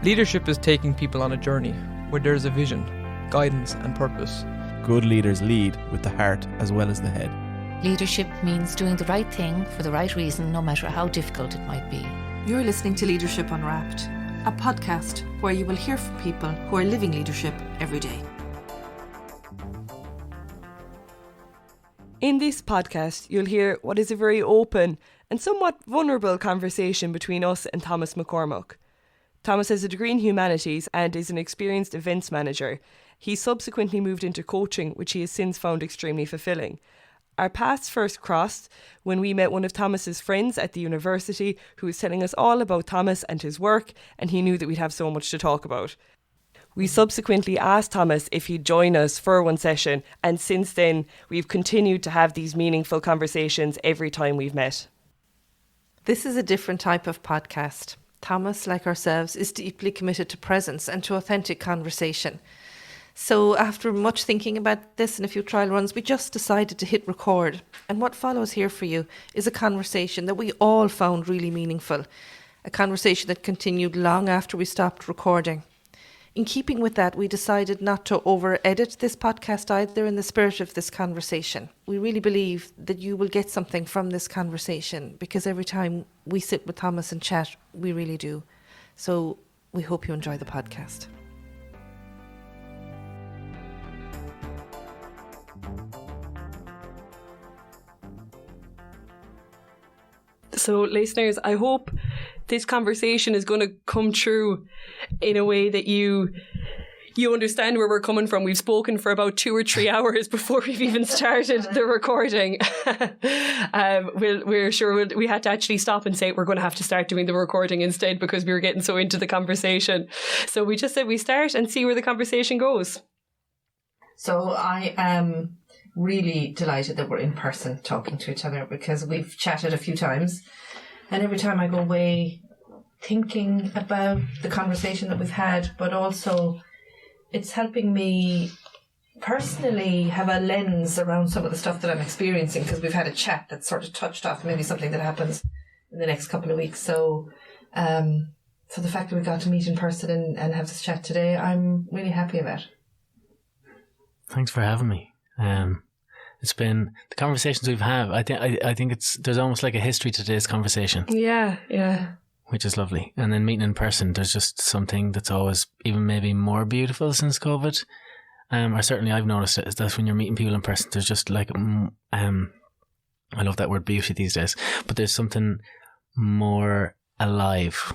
Leadership is taking people on a journey where there's a vision, guidance and purpose. Good leaders lead with the heart as well as the head. Leadership means doing the right thing for the right reason, no matter how difficult it might be. You're listening to Leadership Unwrapped, a podcast where you will hear from people who are living leadership every day. In this podcast, you'll hear what is a very open and somewhat vulnerable conversation between us and Thomas McCormack. Thomas has a degree in humanities and is an experienced events manager. He subsequently moved into coaching, which he has since found extremely fulfilling. Our paths first crossed when we met one of Thomas's friends at the university who was telling us all about Thomas and his work, and he knew that we'd have so much to talk about. We subsequently asked Thomas if he'd join us for one session, and since then we've continued to have these meaningful conversations every time we've met. This is a different type of podcast. Thomas, like ourselves, is deeply committed to presence and to authentic conversation. So after much thinking about this and a few trial runs, we just decided to hit record. And what follows here for you is a conversation that we all found really meaningful. A conversation that continued long after we stopped recording. In keeping with that, we decided not to over-edit this podcast either in the spirit of this conversation. We really believe that you will get something from this conversation because every time we sit with Thomas and chat, we really do. So we hope you enjoy the podcast. So listeners, I hope this conversation is going to come true in a way that you understand where we're coming from. We've spoken for about 2 or 3 hours before we've even started the recording. We had to actually stop and say we're going to have to start doing the recording instead because we were getting so into the conversation. So we just said we start and see where the conversation goes. So I am really delighted that we're in person talking to each other because we've chatted a few times, and every time I go away thinking about the conversation that we've had, but also it's helping me personally have a lens around some of the stuff that I'm experiencing because we've had a chat that sort of touched off maybe something that happens in the next couple of weeks. So so the fact that we got to meet in person and have this chat today, I'm really happy about. Thanks for having me. It's been the conversations we've had. I think there's almost like a history to today's conversation. Yeah. Which is lovely. And then meeting in person, there's just something that's always even maybe more beautiful since COVID. Or certainly I've noticed it, is that when you're meeting people in person, there's just like, I love that word beauty these days, but there's something more alive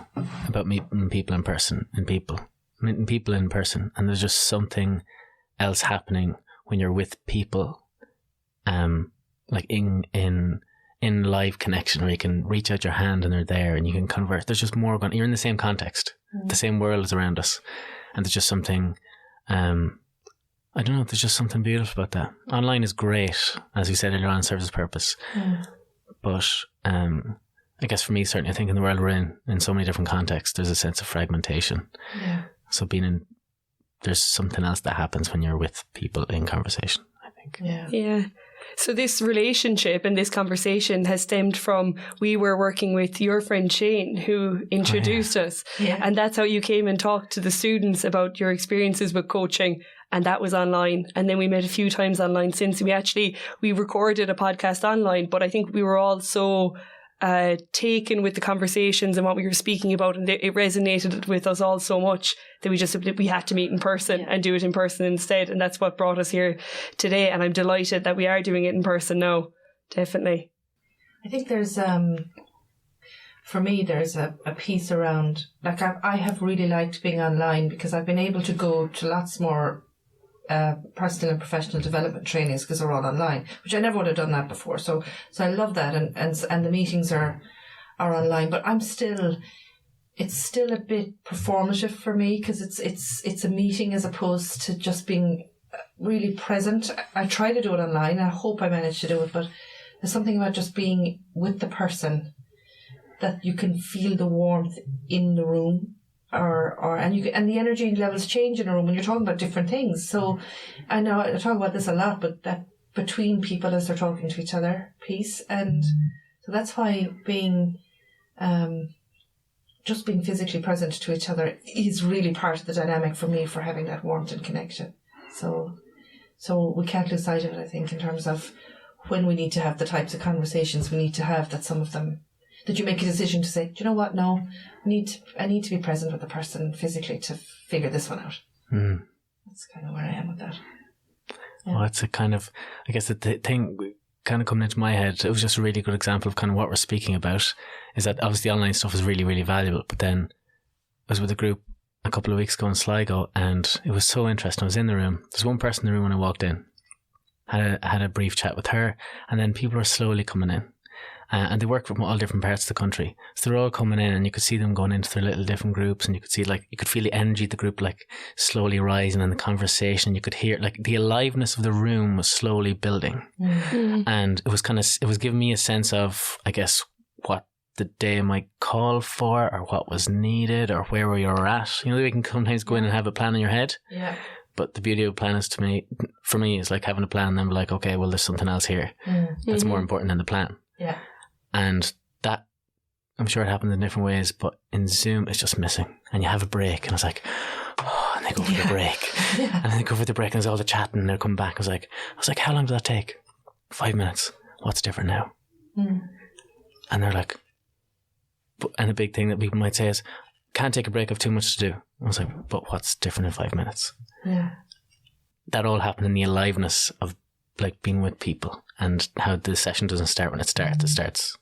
about meeting people in person meeting people in person. And there's just something else happening when you're with people, like in live connection where you can reach out your hand and they're there and you can converse. There's just more going. You're in the same context, the same world is around us, and there's just something. I don't know. There's just something beautiful about that. Online is great, as you said earlier on, serves a purpose. But I guess for me, certainly, I think in the world we're in so many different contexts, there's a sense of fragmentation. Yeah. So there's something else that happens when you're with people in conversation, I think. Yeah. So this relationship and this conversation has stemmed from, we were working with your friend Shane who introduced us. Yeah. And that's how you came and talked to the students about your experiences with coaching. And that was online. And then we met a few times online since. We recorded a podcast online, but I think we were all so taken with the conversations and what we were speaking about, and it resonated with us all so much that we had to meet in person and do it in person instead, and that's what brought us here today. And I'm delighted that we are doing it in person now. Definitely. I think there's for me there's a piece around, like I have really liked being online because I've been able to go to lots more personal and professional development trainings because they're all online, which I never would have done that before. So I love that, and the meetings are online. But it's still a bit performative for me because it's a meeting as opposed to just being really present. I try to do it online. I hope I manage to do it, but there's something about just being with the person that you can feel the warmth in the room. And the energy levels change in a room when you're talking about different things. So I know I talk about this a lot, but that between people as they're talking to each other piece, and so that's why being just being physically present to each other is really part of the dynamic for me for having that warmth and connection. So we can't lose sight of it, I think, in terms of when we need to have the types of conversations we need to have, that some of them, that you make a decision to say, do you know what, no, I need to be present with the person physically to figure this one out. That's kind of where I am with that. Yeah. Well, it's a kind of, I guess the thing kind of coming into my head, it was just a really good example of kind of what we're speaking about, is that obviously the online stuff is really, really valuable. But then I was with a group a couple of weeks ago in Sligo, and it was so interesting. I was in the room. There's one person in the room when I walked in. Had a brief chat with her, and then people were slowly coming in. And they work from all different parts of the country. So they're all coming in, and you could see them going into their little different groups, and you could see, like, you could feel the energy of the group, like, slowly rising, and the conversation, you could hear, like, the aliveness of the room was slowly building. And it was giving me a sense of, I guess, what the day might call for, or what was needed, or where you're at. You know, you can sometimes go in and have a plan in your head. Yeah. But the beauty of a plan is, for me, is like having a plan and then be like, okay, well, there's something else here that's more important than the plan. Yeah. And that, I'm sure it happens in different ways, but in Zoom, it's just missing. And you have a break, and it's like, oh, and they go for the break. And then they go for the break, and there's all the chatting, and they'll come back. I was like, how long does that take? 5 minutes. What's different now? And they're like, and a big thing that people might say is, can't take a break, I've too much to do. I was like, but what's different in 5 minutes? Yeah. That all happened in the aliveness of, like, being with people, and how the session doesn't start when it starts. It starts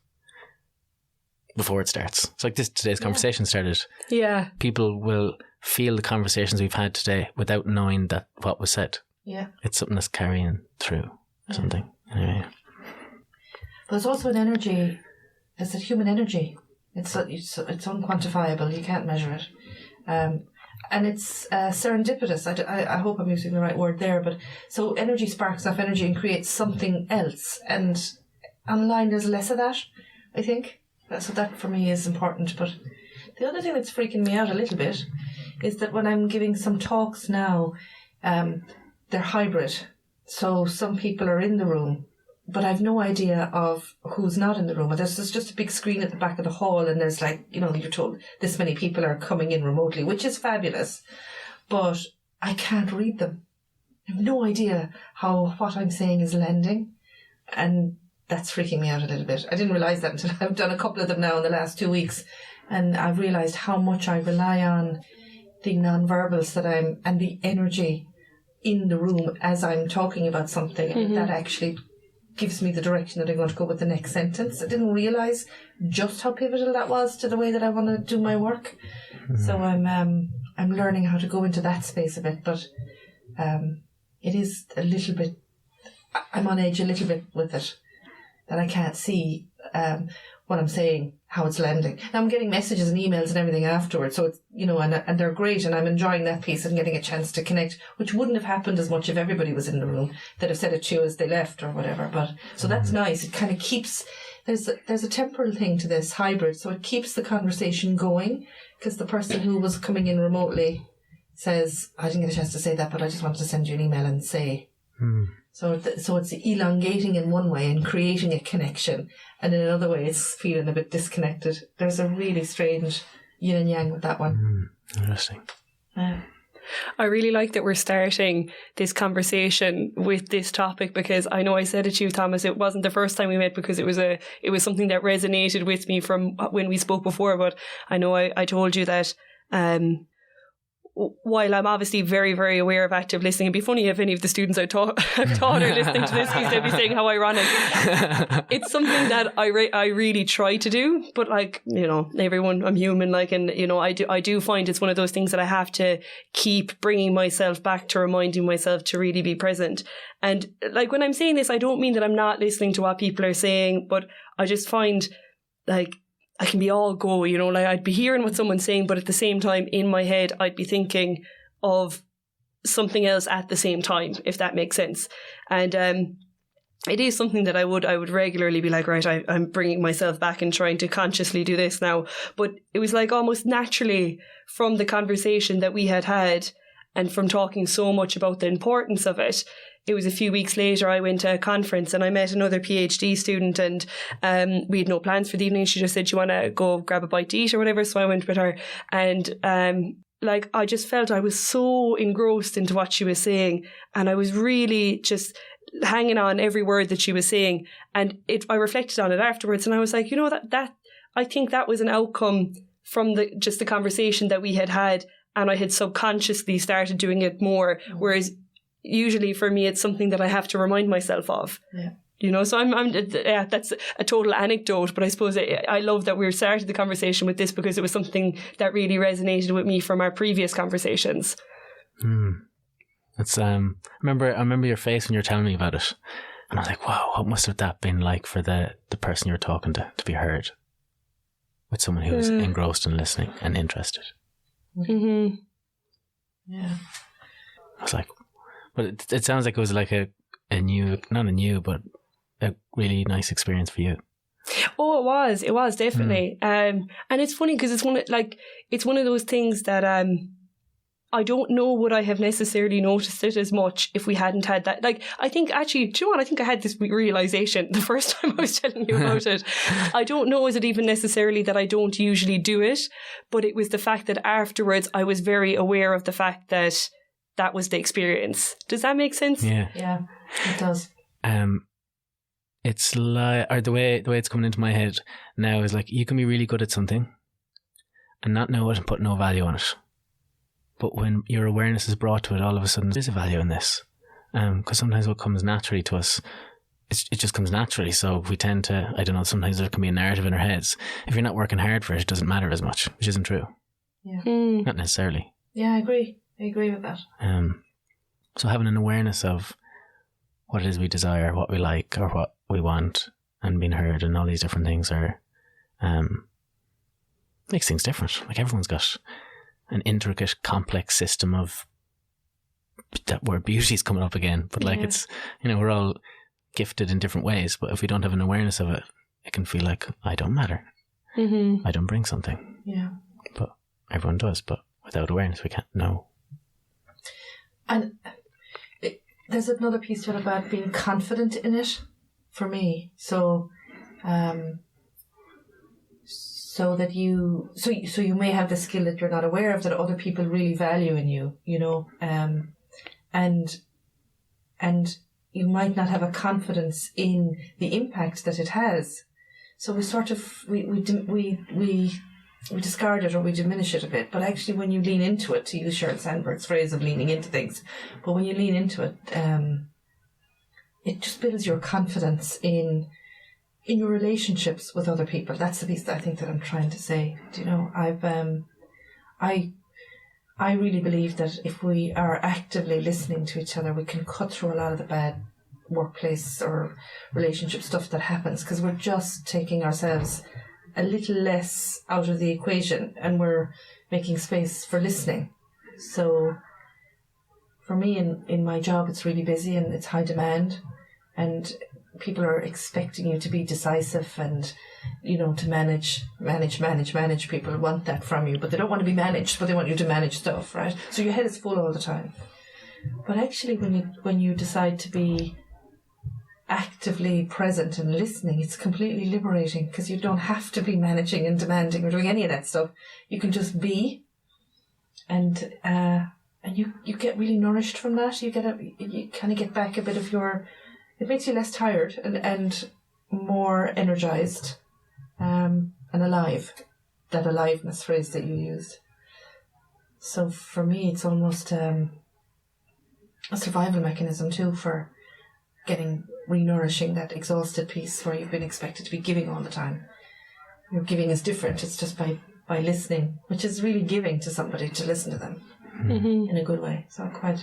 before it starts. It's like today's conversation started. Yeah. People will feel the conversations we've had today without knowing that what was said. Yeah. It's something that's carrying through something. Anyway. But there's also an energy. It's a human energy. It's unquantifiable. You can't measure it. And it's serendipitous. I hope I'm using the right word there. But so energy sparks off energy and creates something else. And online there's less of that, I think. So that for me is important. But the other thing that's freaking me out a little bit is that when I'm giving some talks now, they're hybrid. So some people are in the room, but I've no idea of who's not in the room. There's just a big screen at the back of the hall, and there's, like, you know, you're told this many people are coming in remotely, which is fabulous, but I can't read them. I have no idea how what I'm saying is landing, and that's freaking me out a little bit. I didn't realise that until I've done a couple of them now in the last 2 weeks, and I've realised how much I rely on the non-verbals and the energy in the room as I'm talking about something, and that actually gives me the direction that I'm going to go with the next sentence. I didn't realise just how pivotal that was to the way that I want to do my work. So I'm learning how to go into that space a bit, but it is a little bit, I'm on edge a little bit with it, that I can't see what I'm saying, how it's landing. Now I'm getting messages and emails and everything afterwards, so it's, you know, and they're great, and I'm enjoying that piece and getting a chance to connect, which wouldn't have happened as much if everybody was in the room that have said it to you as they left or whatever. But so that's nice. It kind of keeps, there's a temporal thing to this hybrid, so it keeps the conversation going, because the person who was coming in remotely says, I didn't get a chance to say that, but I just wanted to send you an email and say. So it's elongating in one way and creating a connection, and in another way it's feeling a bit disconnected. There's a really strange yin and yang with that one. Interesting. I really like that we're starting this conversation with this topic, because I know I said it to you, Thomas, it wasn't the first time we met, because it was something that resonated with me from when we spoke before. But I know I told you that while I'm obviously very, very aware of active listening, it'd be funny if any of the students I've taught are listening to this piece, they'd be saying how ironic. It's something that I really try to do, but, like, you know, everyone, I'm human, like, and, you know, I do find it's one of those things that I have to keep bringing myself back to, reminding myself to really be present. And, like, when I'm saying this, I don't mean that I'm not listening to what people are saying, but I just find, like, I can be all go, you know, like I'd be hearing what someone's saying, but at the same time in my head, I'd be thinking of something else at the same time, if that makes sense. And it is something that I would regularly be like, right, I'm bringing myself back and trying to consciously do this now. But it was like almost naturally from the conversation that we had, And from talking so much about the importance of it, it was a few weeks later I went to a conference and I met another PhD student, and we had no plans for the evening. She just said, "Do you want to go grab a bite to eat or whatever?" So I went with her, and I just felt I was so engrossed into what she was saying, and I was really just hanging on every word that she was saying. And I reflected on it afterwards, and I was like, that I think that was an outcome from the conversation that we had, and I had subconsciously started doing it more. Whereas usually for me, it's something that I have to remind myself of. Yeah. So that's a total anecdote, but I suppose I love that we started the conversation with this because it was something that really resonated with me from our previous conversations. It's I remember your face when you were telling me about it, and I was like, wow, what must have that been like for the person you were talking to be heard with someone who was engrossed and listening and interested. Mm-hmm. Yeah. I was like, but it sounds like it was like a really nice experience for you. Oh, it was definitely. And it's funny because it's one of those things that I don't know would I have necessarily noticed it as much if we hadn't had that. Like, I think actually, do you know what? I think I had this realization the first time I was telling you about it. I don't know, is it even necessarily that I don't usually do it, but it was the fact that afterwards I was very aware of the fact that that was the experience. Does that make sense? Yeah, it does. It's like, or the way it's coming into my head now is like, you can be really good at something and not know it and put no value on it. But when your awareness is brought to it, all of a sudden there's a value in this. Because sometimes what comes naturally to us, it just comes naturally. So we tend to, I don't know, sometimes there can be a narrative in our heads. If you're not working hard for it, it doesn't matter as much, which isn't true. Yeah. Not necessarily. Yeah, I agree with that. So having an awareness of what it is we desire, what we like, or what we want, and being heard, and all these different things are makes things different. Like, everyone's got an intricate, complex system of that word beauty's coming up again. But like, it's, we're all gifted in different ways. But if we don't have an awareness of it, it can feel like I don't matter. Mm-hmm. I don't bring something. Yeah. But everyone does. But without awareness, we can't know. And there's another piece to it about being confident in it for me. So that you may have the skill that you're not aware of that other people really value in you, and you might not have a confidence in the impact that it has. So we sort of we discard it or we diminish it a bit. But actually, when you lean into it, to use Sheryl Sandberg's phrase of leaning into things, but when you lean into it, it just builds your confidence in your relationships with other people. That's the piece that I think that I'm trying to say. I really believe that if we are actively listening to each other, we can cut through a lot of the bad workplace or relationship stuff that happens, because we're just taking ourselves a little less out of the equation and we're making space for listening. So for me in my job, it's really busy and it's high demand, and people are expecting you to be decisive and, to manage. People want that from you, but they don't want to be managed, but they want you to manage stuff, right? So your head is full all the time. But actually, when you decide to be actively present and listening, it's completely liberating, because you don't have to be managing and demanding or doing any of that stuff. You can just be, and you get really nourished from that. You kind of get back a bit of your. It makes you less tired and more energized and alive. That aliveness phrase that you used. So for me, it's almost a survival mechanism too for getting re-nourishing that exhausted piece where you've been expected to be giving all the time. Your giving is different. It's just by listening, which is really giving to somebody, to listen to them in a good way. So quite.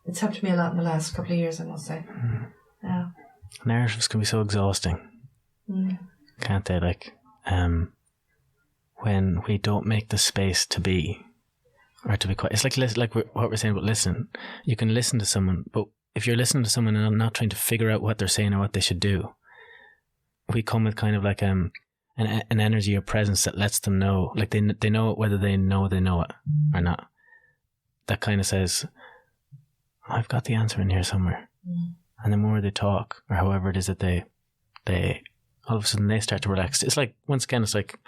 It's helped me a lot in the last couple of years, I must say. Yeah. Narratives can be so exhausting, can't they? Like, when we don't make the space to be, or to be quiet. It's like what we're saying about listening. You can listen to someone, but if you're listening to someone and not trying to figure out what they're saying or what they should do, we come with kind of like an energy or presence that lets them know, like they know it, whether they know it or not. that kind of says, I've got the answer in here somewhere. And the more they talk, or however it is that they all of a sudden they start to relax. It's like, once again, it's like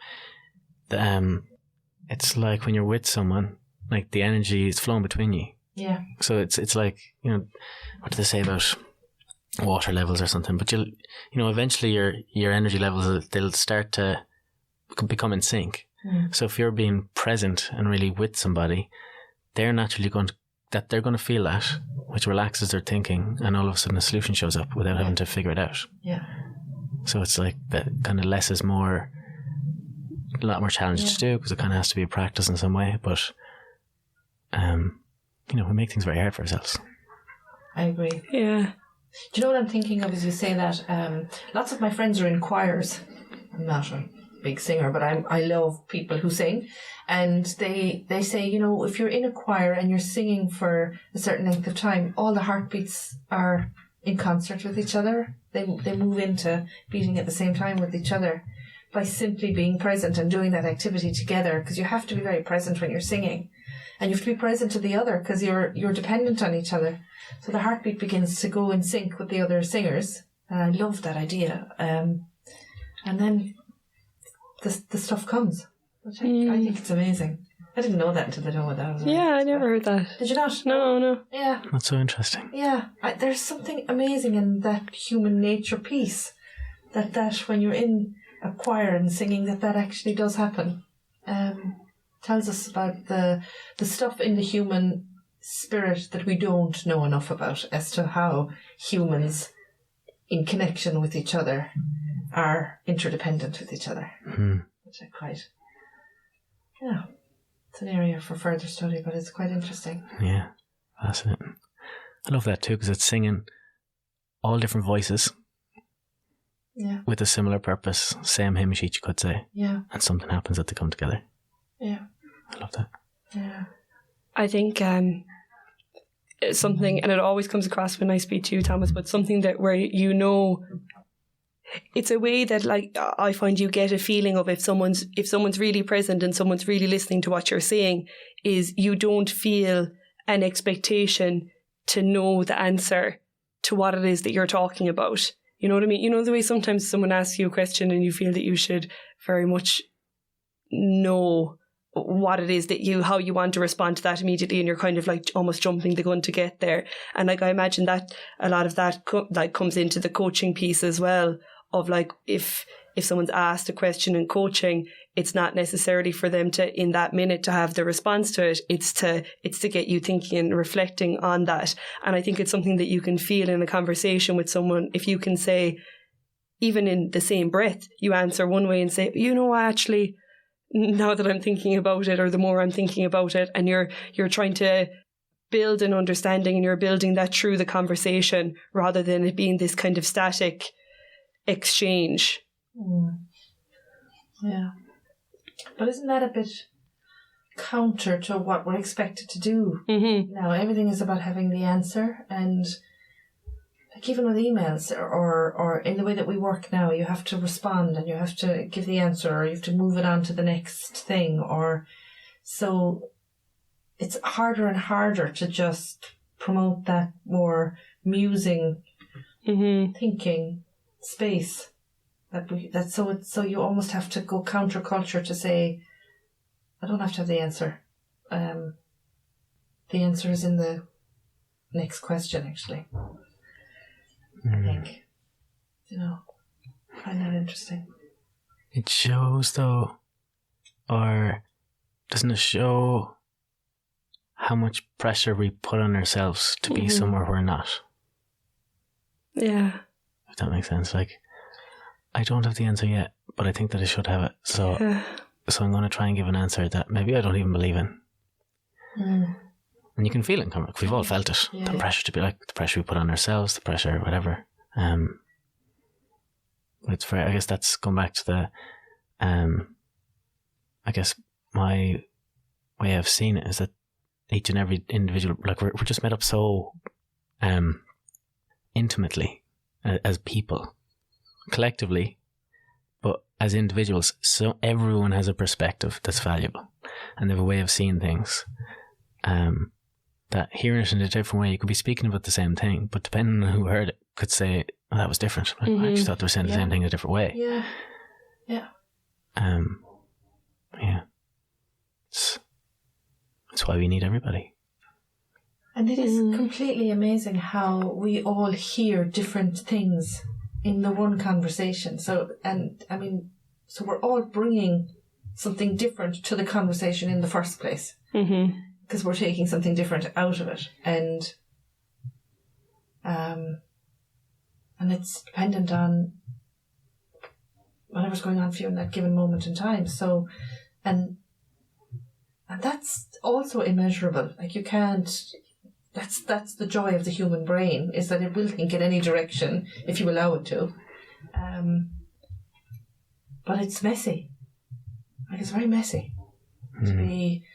it's like when you're with someone, like the energy is flowing between you. Yeah. So it's like, you know, what do they say about water levels or something? But you'll, you know, eventually your energy levels, they'll start to become in sync. So if you're being present and really with somebody, they're naturally going to feel that, which relaxes their thinking, and all of a sudden a solution shows up without having to figure it out. Yeah. So it's like that kind of less is more, a lot more challenging to do, because it kind of has to be a practice in some way. But, you know, we make things very hard for ourselves. I agree. Yeah. Do you know what I'm thinking of as you say that? Lots of my friends are in choirs. I'm not a big singer, but I love people who sing. And they say, you know, if you're in a choir and you're singing for a certain length of time, all the heartbeats are in concert with each other. They move into beating at the same time with each other by simply being present and doing that activity together, because you have to be very present when you're singing. And you have to be present to the other because you're dependent on each other. So the heartbeat begins to go in sync with the other singers. And I love that idea. And then the stuff comes, which I think it's amazing. I didn't know that until I know what that was. Yeah, I never heard that. Did you not? No. Yeah. That's so interesting. Yeah. There's something amazing in that human nature piece. That when you're in a choir and singing, that actually does happen. Tells us about the stuff in the human spirit that we don't know enough about, as to how humans, in connection with each other, are interdependent with each other. Which I quite, yeah, it's an area for further study, but it's quite interesting. Yeah, fascinating. I love that too, because it's singing all different voices. Yeah. With a similar purpose, same hymn sheet, you could say. Yeah. And something happens that they come together. Yeah. I love that. Yeah. I think it's something, and it always comes across when I speak to you, Thomas, but something that where you know, it's a way that, like, I find you get a feeling of if someone's really present and someone's really listening to what you're saying, is you don't feel an expectation to know the answer to what it is that you're talking about. You know what I mean? You know the way sometimes someone asks you a question and you feel that you should very much know what it is that how you want to respond to that immediately, and you're kind of like almost jumping the gun to get there. And like I imagine that a lot of that comes into the coaching piece as well, of like if someone's asked a question in coaching, it's not necessarily for them to in that minute to have the response to it. It's to get you thinking and reflecting on that. And I think it's something that you can feel in a conversation with someone, if you can say, even in the same breath, you answer one way and say, you know, actually, now that I'm thinking about it, or the more I'm thinking about it, and you're trying to build an understanding, and you're building that through the conversation rather than it being this kind of static exchange. Yeah. But isn't that a bit counter to what we're expected to do? Mm-hmm. Now, everything is about having the answer, and like even with emails or in the way that we work now, you have to respond and you have to give the answer, or you have to move it on to the next thing, or so it's harder and harder to just promote that more musing, thinking space. So you almost have to go counterculture to say, I don't have to have the answer. The answer is in the next question, actually. I think, I find that interesting. It shows, though, or doesn't it show how much pressure we put on ourselves to be somewhere we're not? Yeah. If that makes sense. Like, I don't have the answer yet, but I think that I should have it. So I'm going to try and give an answer that maybe I don't even believe in. And you can feel it coming. We've all felt it. Yeah. The pressure to be like, the pressure we put on ourselves, the pressure, whatever. It's very, I guess that's going back to the, I guess my way of seeing it is that each and every individual, like we're just made up so intimately as people, collectively, but as individuals. So everyone has a perspective that's valuable, and they have a way of seeing things. that hearing it in a different way, you could be speaking about the same thing, but depending on who heard it, could say, oh, that was different. I actually thought they were saying the same thing in a different way. Yeah. Yeah. Yeah. It's why we need everybody. And it is completely amazing how we all hear different things in the one conversation. So we're all bringing something different to the conversation in the first place. Because we're taking something different out of it. And it's dependent on whatever's going on for you in that given moment in time. So, and that's also immeasurable. Like, you can't, that's the joy of the human brain, is that it will think in any direction if you allow it to. But it's messy. Like, it's very messy. To be,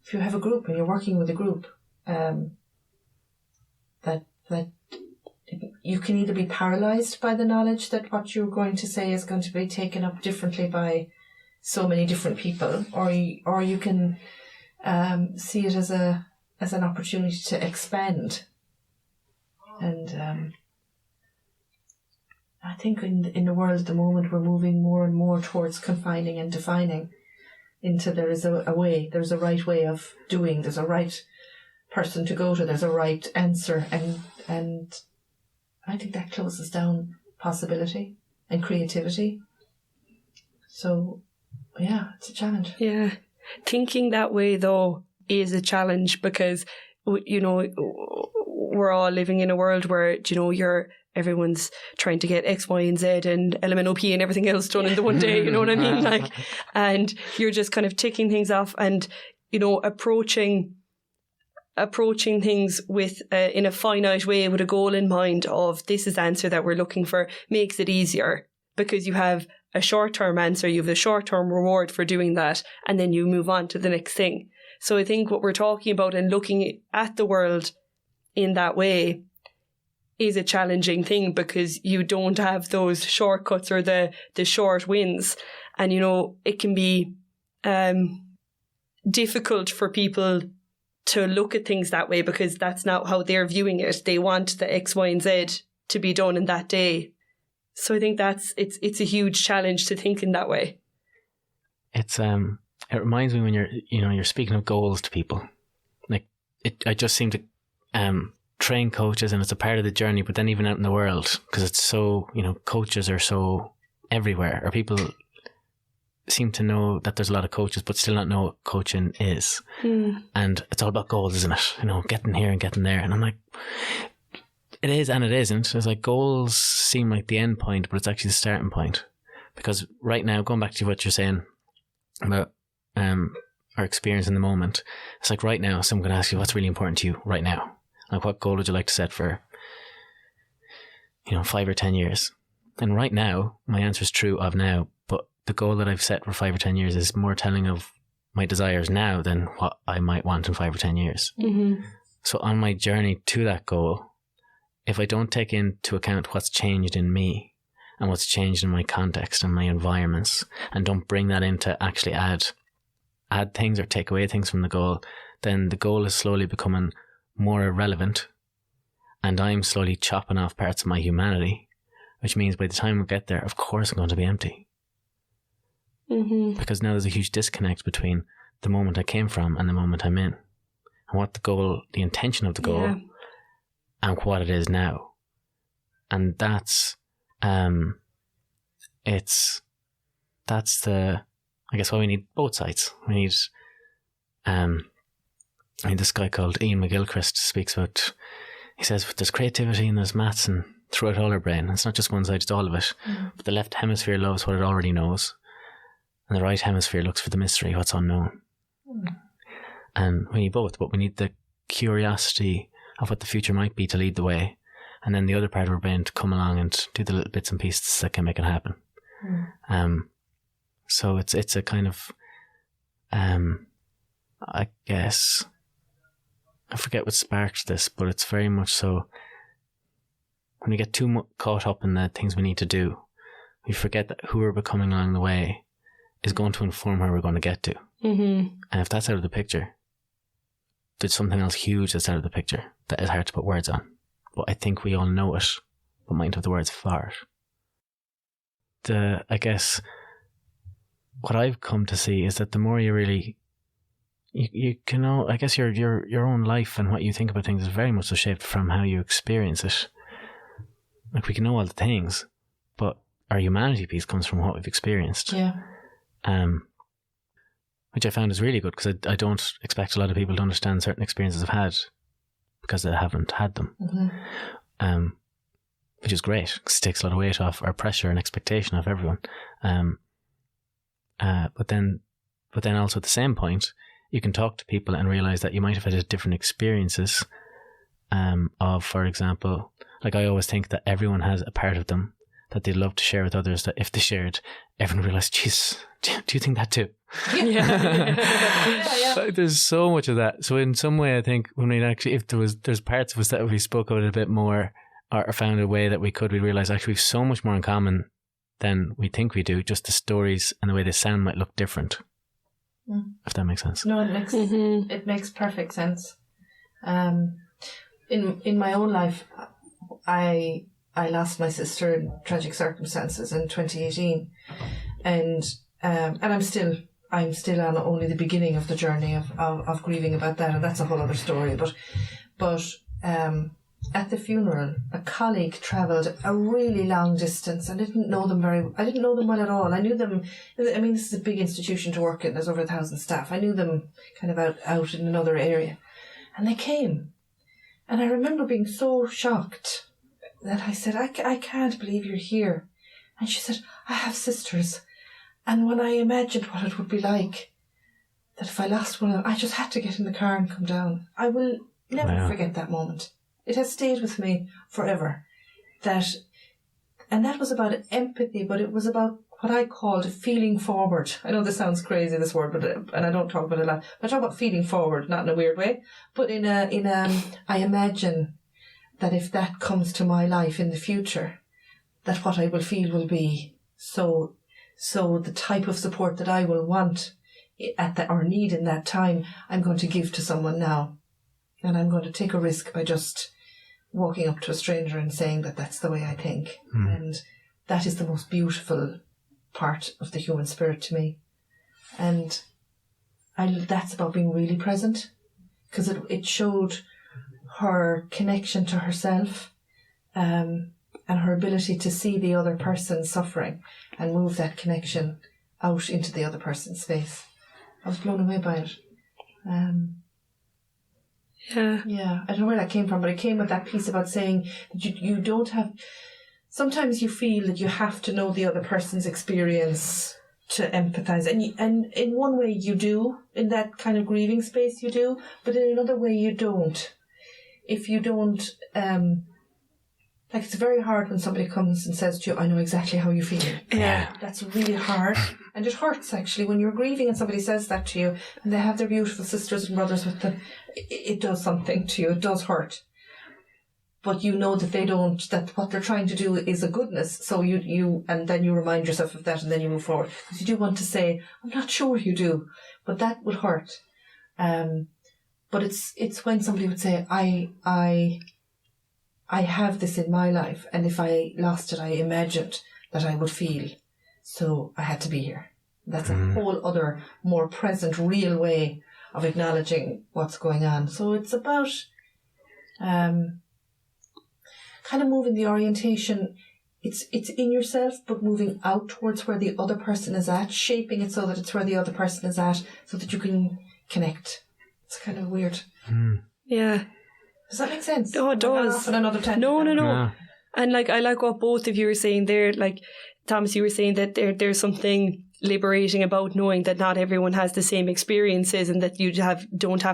if you have a group and you're working with a group, that you can either be paralysed by the knowledge that what you're going to say is going to be taken up differently by so many different people, or you can see it as an opportunity to expand. And I think in the world at the moment, we're moving more and more towards confining and defining into there is a way, there's a right way of doing, there's a right person to go to, there's a right answer, and I think that closes down possibility and creativity. So, yeah, it's a challenge. Yeah. Thinking that way, though, is a challenge because, you know, we're all living in a world where, you know, everyone's trying to get X, Y, and Z and LMNOP and everything else done in the one day, you know what I mean? Like, and you're just kind of ticking things off and, you know, approaching things with in a finite way with a goal in mind of this is the answer that we're looking for, makes it easier because you have a short-term answer, you have a short-term reward for doing that, and then you move on to the next thing. So I think what we're talking about and looking at the world in that way is a challenging thing because you don't have those shortcuts or the short wins. And, you know, it can be difficult for people to look at things that way because that's not how they're viewing it. They want the X, Y, and Z to be done in that day. So I think it's a huge challenge to think in that way. It reminds me when you're speaking of goals to people. Like, I just seem to train coaches, and it's a part of the journey, but then even out in the world, because it's so, you know, coaches are so everywhere, or people seem to know that there's a lot of coaches but still not know what coaching is. And it's all about goals, isn't it? You know, getting here and getting there. And I'm like, it is and it isn't. It's like goals seem like the end point, but it's actually the starting point. Because right now, going back to what you're saying about our experience in the moment, it's like right now someone can ask you what's really important to you right now. Like, what goal would you like to set for, 5 or 10 years? And right now, my answer is true of now, but the goal that I've set for 5 or 10 years is more telling of my desires now than what I might want in 5 or 10 years. Mm-hmm. So on my journey to that goal, if I don't take into account what's changed in me and what's changed in my context and my environments, and don't bring that in to actually add things or take away things from the goal, then the goal is slowly becoming more irrelevant, and I'm slowly chopping off parts of my humanity, which means by the time we get there, of course I'm going to be empty. Mm-hmm. Because now there's a huge disconnect between the moment I came from and the moment I'm in, and what the goal, the intention of the goal, and what it is now. And that's I guess why we need both sides. We need this guy called Ian McGilchrist speaks about, he says there's creativity and there's maths and throughout all our brain. It's not just one side, it's all of it. But the left hemisphere loves what it already knows, and the right hemisphere looks for the mystery, what's unknown. And we need both, but we need the curiosity of what the future might be to lead the way, and then the other part of our brain to come along and do the little bits and pieces that can make it happen. So it's a kind of I guess I forget what sparked this, but it's very much so when we get too caught up in the things we need to do, we forget that who we're becoming along the way is going to inform where we're going to get to. Mm-hmm. And if that's out of the picture, there's something else huge that's out of the picture that is hard to put words on. But I think we all know it, but mightn't have the words for it. I guess what I've come to see is that the more you really, you can know, I guess your own life and what you think about things is very much so shaped from how you experience it. Like, we can know all the things, but our humanity piece comes from what we've experienced. Yeah. Which I found is really good, because I don't expect a lot of people to understand certain experiences I've had because they haven't had them. Mm-hmm. Which is great, because it takes a lot of weight off, or pressure and expectation off everyone. But then also at the same point, you can talk to people and realize that you might have had different experiences of, for example, like, I always think that everyone has a part of them that they'd love to share with others, that if they shared, everyone realized, geez, do you think that too? Yeah. Like, there's so much of that. So in some way, I think when we actually, if there's parts of us that we spoke about it a bit more, or found a way that we realize actually we've so much more in common than we think we do. Just the stories and the way they sound might look different. If that makes sense. No, it makes perfect sense. In my own life, I lost my sister in tragic circumstances in 2018, and I'm still on only the beginning of the journey of grieving about that, and that's a whole other story. But at the funeral, a colleague travelled a really long distance. I didn't know them well at all. I knew them. I mean, this is a big institution to work in. There's over 1,000 staff. I knew them kind of out in another area, and they came, and I remember being so shocked that I said, I can't believe you're here. And she said, I have sisters. And when I imagined what it would be like, that if I lost one of them, I just had to get in the car and come down. I will never forget that moment. It has stayed with me forever. And that was about empathy, but it was about what I called feeling forward. I know this sounds crazy, this word, and I don't talk about it a lot. But I talk about feeling forward, not in a weird way, but I imagine that if that comes to my life in the future, that what I will feel will be so the type of support that I will want or need in that time, I'm going to give to someone now. And I'm going to take a risk by just walking up to a stranger and saying that that's the way I think. And that is the most beautiful part of the human spirit to me. And that's about being really present, because it showed her connection to herself, and her ability to see the other person suffering and move that connection out into the other person's space. I was blown away by it. Yeah, I don't know where that came from, but it came with that piece about saying that you don't have... Sometimes you feel that you have to know the other person's experience to empathise. And in one way you do, in that kind of grieving space you do, but in another way you don't. If you don't... like, it's very hard when somebody comes and says to you, I know exactly how you feel. Yeah. That's really hard. And it hurts, actually, when you're grieving and somebody says that to you and they have their beautiful sisters and brothers with them. It does something to you. It does hurt. But you know that that what they're trying to do is a goodness. So and then you remind yourself of that, and then you move forward. Because you do want to say, I'm not sure you do, but that would hurt. But it's when somebody would say, I have this in my life, and if I lost it, I imagined that I would feel, so I had to be here. That's a whole other, more present, real way of acknowledging what's going on. So it's about kind of moving the orientation. It's in yourself, but moving out towards where the other person is at, shaping it so that it's where the other person is at, so that you can connect. It's kind of weird. Yeah. Does that make sense? Oh, it does. On another tangent. No. Yeah. And I like what both of you were saying there. Like, Thomas, you were saying that there's something liberating about knowing that not everyone has the same experiences, and that you don't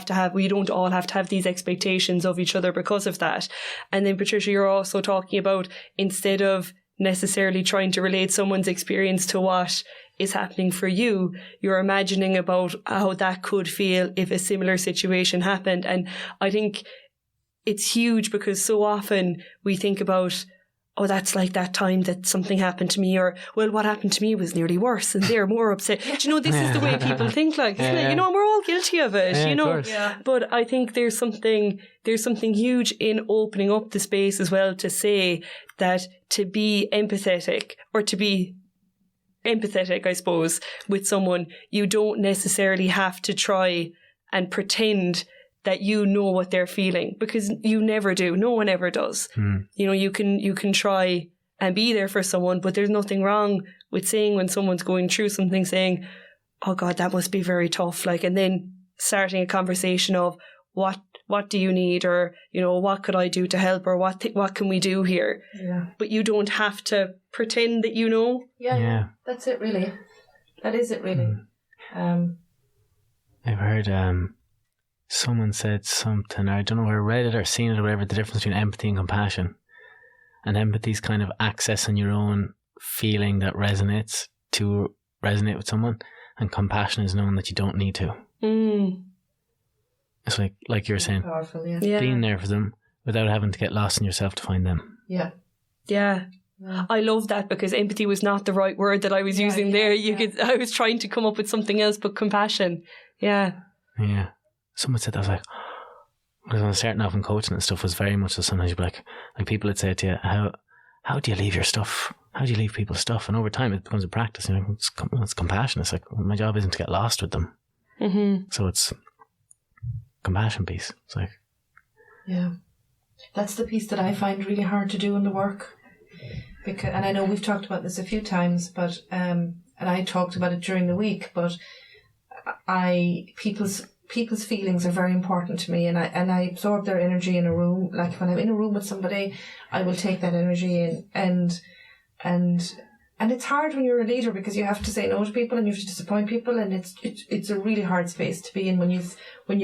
all have to have these expectations of each other because of that. And then, Patricia, you're also talking about, instead of necessarily trying to relate someone's experience to what is happening for you, you're imagining about how that could feel if a similar situation happened. And I think it's huge, because so often we think about, oh, that's like that time that something happened to me, or, well, what happened to me was nearly worse and they're more upset. Do you know, this is the way people think, like, isn't it? You know, we're all guilty of it, you know. But I think there's something huge in opening up the space as well to say that to be empathetic, or to be empathetic, I suppose, with someone, you don't necessarily have to try and pretend that you know what they're feeling, because you never do. No one ever does. You know, you can try and be there for someone, but there's nothing wrong with saying, when someone's going through something, saying, oh God, that must be very tough. Like, and then starting a conversation of what do you need, or, you know, what could I do to help, or what can we do here? Yeah. But you don't have to pretend that you know. Yeah. That's it, really. That is it, really. I've heard someone said something, I don't know where I read it or seen it or whatever, the difference between empathy and compassion. And empathy is kind of accessing your own feeling that resonates to resonate with someone, and compassion is knowing that you don't need to. It's like you were saying, powerful, being there for them without having to get lost in yourself to find them. Yeah. I love that, because empathy was not the right word that I was using there. I was trying to come up with something else, but compassion. Yeah. Someone said that, I was like, because I was starting off in coaching and stuff, was very much so sometimes you'd be like people would say to you, how do you leave your stuff? How do you leave people's stuff? And over time it becomes a practice. You know, it's compassion. It's like, my job isn't to get lost with them. So it's compassion piece. It's like, that's the piece that I find really hard to do in the work, because, and I know we've talked about this a few times, but and I talked about it during the week, but people's feelings are very important to me, and I absorb their energy in a room. Like, when I'm in a room with somebody, I will take that energy in, and it's hard when you're a leader, because you have to say no to people and you have to disappoint people, and it's a really hard space to be in when you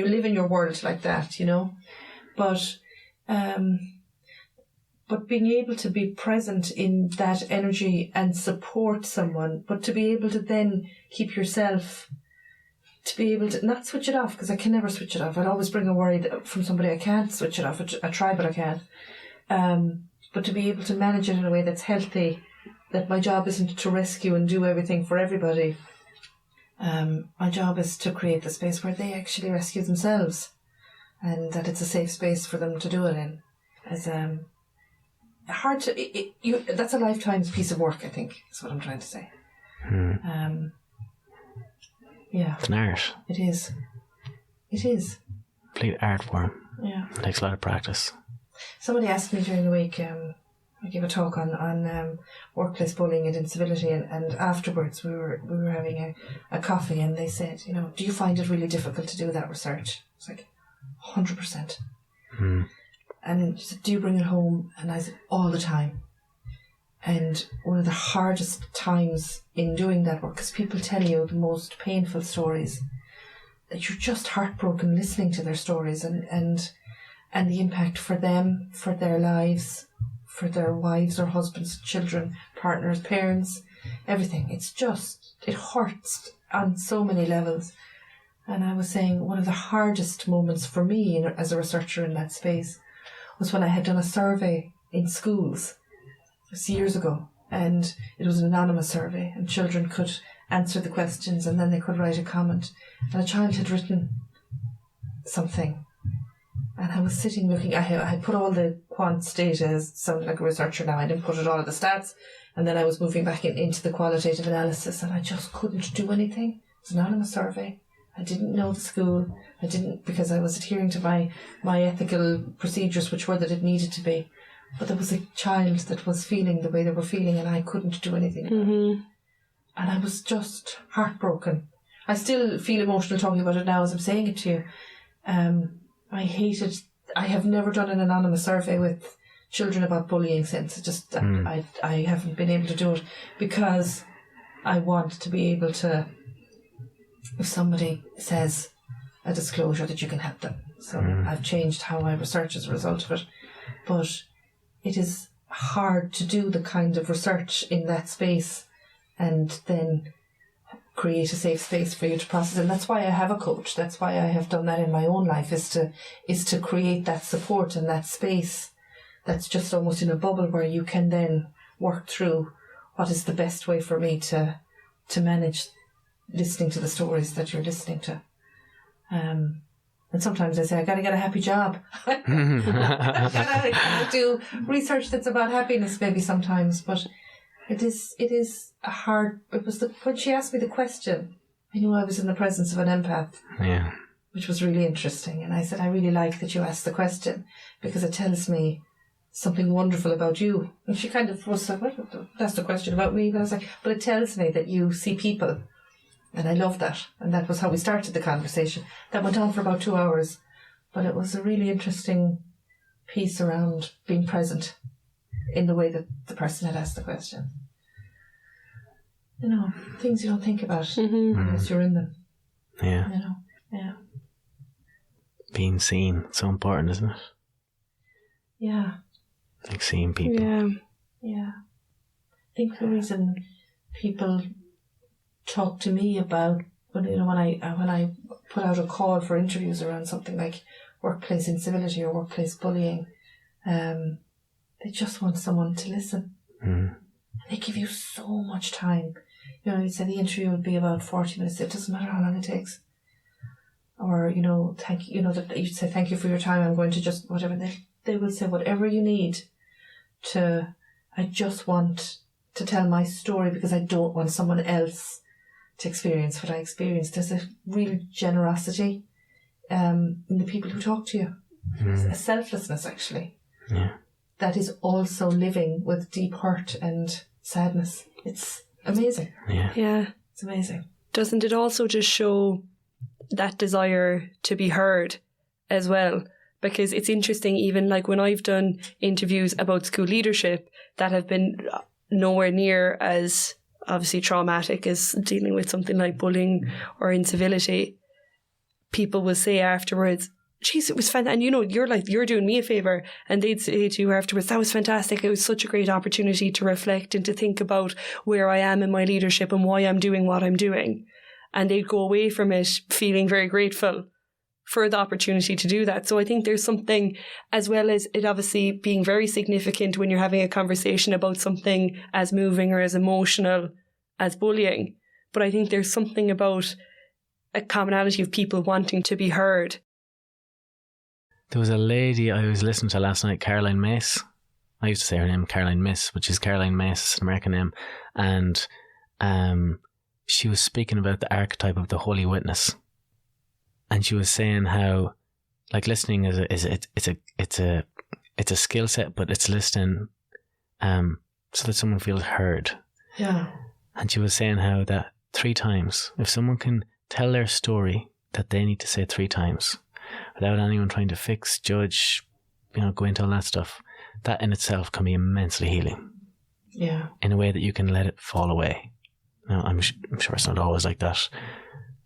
live in your world like that, you know. But being able to be present in that energy and support someone, but to be able to then keep yourself, to be able to not switch it off, because I can never switch it off. I'd always bring a worry from somebody. I can't switch it off. I try, but I can't. But to be able to manage it in a way that's healthy, that my job isn't to rescue and do everything for everybody. My job is to create the space where they actually rescue themselves, and that it's a safe space for them to do it in. As hard to that's a lifetime's piece of work, I think, is what I'm trying to say. It's an art. It is. Complete art form. Yeah. It takes a lot of practice. Somebody asked me during the week, I gave a talk on workplace bullying and incivility, and afterwards we were having a coffee, and they said, you know, do you find it really difficult to do that research? It's like 100%. And she said, do you bring it home? And I said, all the time. And one of the hardest times in doing that work, because people tell you the most painful stories, that you're just heartbroken listening to their stories, and the impact for them, for their lives, for their wives or husbands, children, partners, parents, everything. It hurts on so many levels. And I was saying, one of the hardest moments for me as a researcher in that space was when I had done a survey in schools. It was years ago, and it was an anonymous survey, and children could answer the questions and then they could write a comment, and a child had written something, and I was sitting looking. I had put all the quants data, as sounding like a researcher now, I didn't put it all of the stats, and then I was moving back into the qualitative analysis, and I just couldn't do anything. It was an anonymous survey. I didn't know the school. I didn't, because I was adhering to my ethical procedures, which were that it needed to be. But there was a child that was feeling the way they were feeling, and I couldn't do anything about it. And I was just heartbroken. I still feel emotional talking about it now as I'm saying it to you. I have never done an anonymous survey with children about bullying since. I haven't been able to do it, because I want to be able to, if somebody says a disclosure, that you can help them. So I've changed how I research as a result of it. But it is hard to do the kind of research in that space and then create a safe space for you to process. And that's why I have a coach. That's why I have done that in my own life, is to create that support and that space that's just almost in a bubble where you can then work through what is the best way for me to manage listening to the stories that you're listening to. And sometimes I say, I got to get a happy job. I gotta do research that's about happiness maybe sometimes, but it is a hard, when she asked me the question, I knew I was in the presence of an empath. Yeah. Which was really interesting. And I said, I really like that you asked the question because it tells me something wonderful about you. And she kind of was like, well, that's the question about me. But I was like, but it tells me that you see people. And I love that. And that was how we started the conversation. That went on for about 2 hours. But it was a really interesting piece around being present in the way that the person had asked the question. You know, things you don't think about unless you're in them. Yeah. You know, yeah. Being seen, it's so important, isn't it? Yeah. Like seeing people. Yeah. Yeah. I think the reason people talk to me about when I put out a call for interviews around something like workplace incivility or workplace bullying, they just want someone to listen. And they give you so much time. You know, you say the interview would be about 40 minutes. It doesn't matter how long it takes. Or, you know, that you'd say, thank you for your time. I'm going to just, whatever. They will say, whatever you need I just want to tell my story because I don't want someone else to experience what I experienced. There's a real generosity in the people who talk to you. A selflessness, actually. Yeah. That is also living with deep hurt and sadness. It's amazing. Yeah. Yeah. It's amazing. Doesn't it also just show that desire to be heard as well? Because it's interesting, even like when I've done interviews about school leadership that have been nowhere near as obviously traumatic as dealing with something like bullying or incivility, people will say afterwards, geez, it was fantastic. And you know, you're doing me a favour. And they'd say to you afterwards, that was fantastic. It was such a great opportunity to reflect and to think about where I am in my leadership and why I'm doing what I'm doing. And they'd go away from it feeling very grateful for the opportunity to do that. So I think there's something, as well as it obviously being very significant when you're having a conversation about something as moving or as emotional as bullying. But I think there's something about a commonality of people wanting to be heard. There was a lady I was listening to last night, Caroline Mace. I used to say her name, Caroline Miss, which is Caroline Mace, it's an American name. And she was speaking about the archetype of the holy witness. And she was saying how, like, listening it's a skill set, but it's listening so that someone feels heard. Yeah. And she was saying how that 3 times, if someone can tell their story that they need to say 3 times without anyone trying to fix, judge, you know, go into all that stuff, that in itself can be immensely healing. Yeah. In a way that you can let it fall away. Now, I'm sure it's not always like that.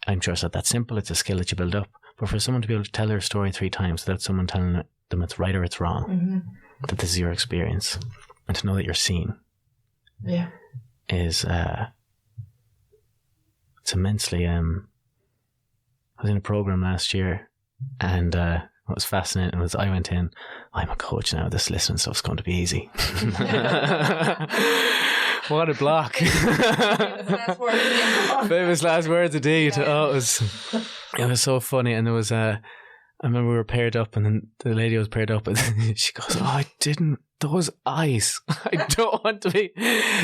I'm sure it's not that simple. It's a skill that you build up. But for someone to be able to tell their story 3 times without someone telling them it's right or it's wrong, that this is your experience, and to know that you're seen, is it's immensely. I was in a program last year, and what was fascinating was I went in. I'm a coach now. This listening stuff's going to be easy. What a block. Famous last words indeed. Oh, it was so funny. And there was I remember we were paired up, and then the lady was paired up, and she goes, "Oh, I didn't. Those eyes. I don't want to be."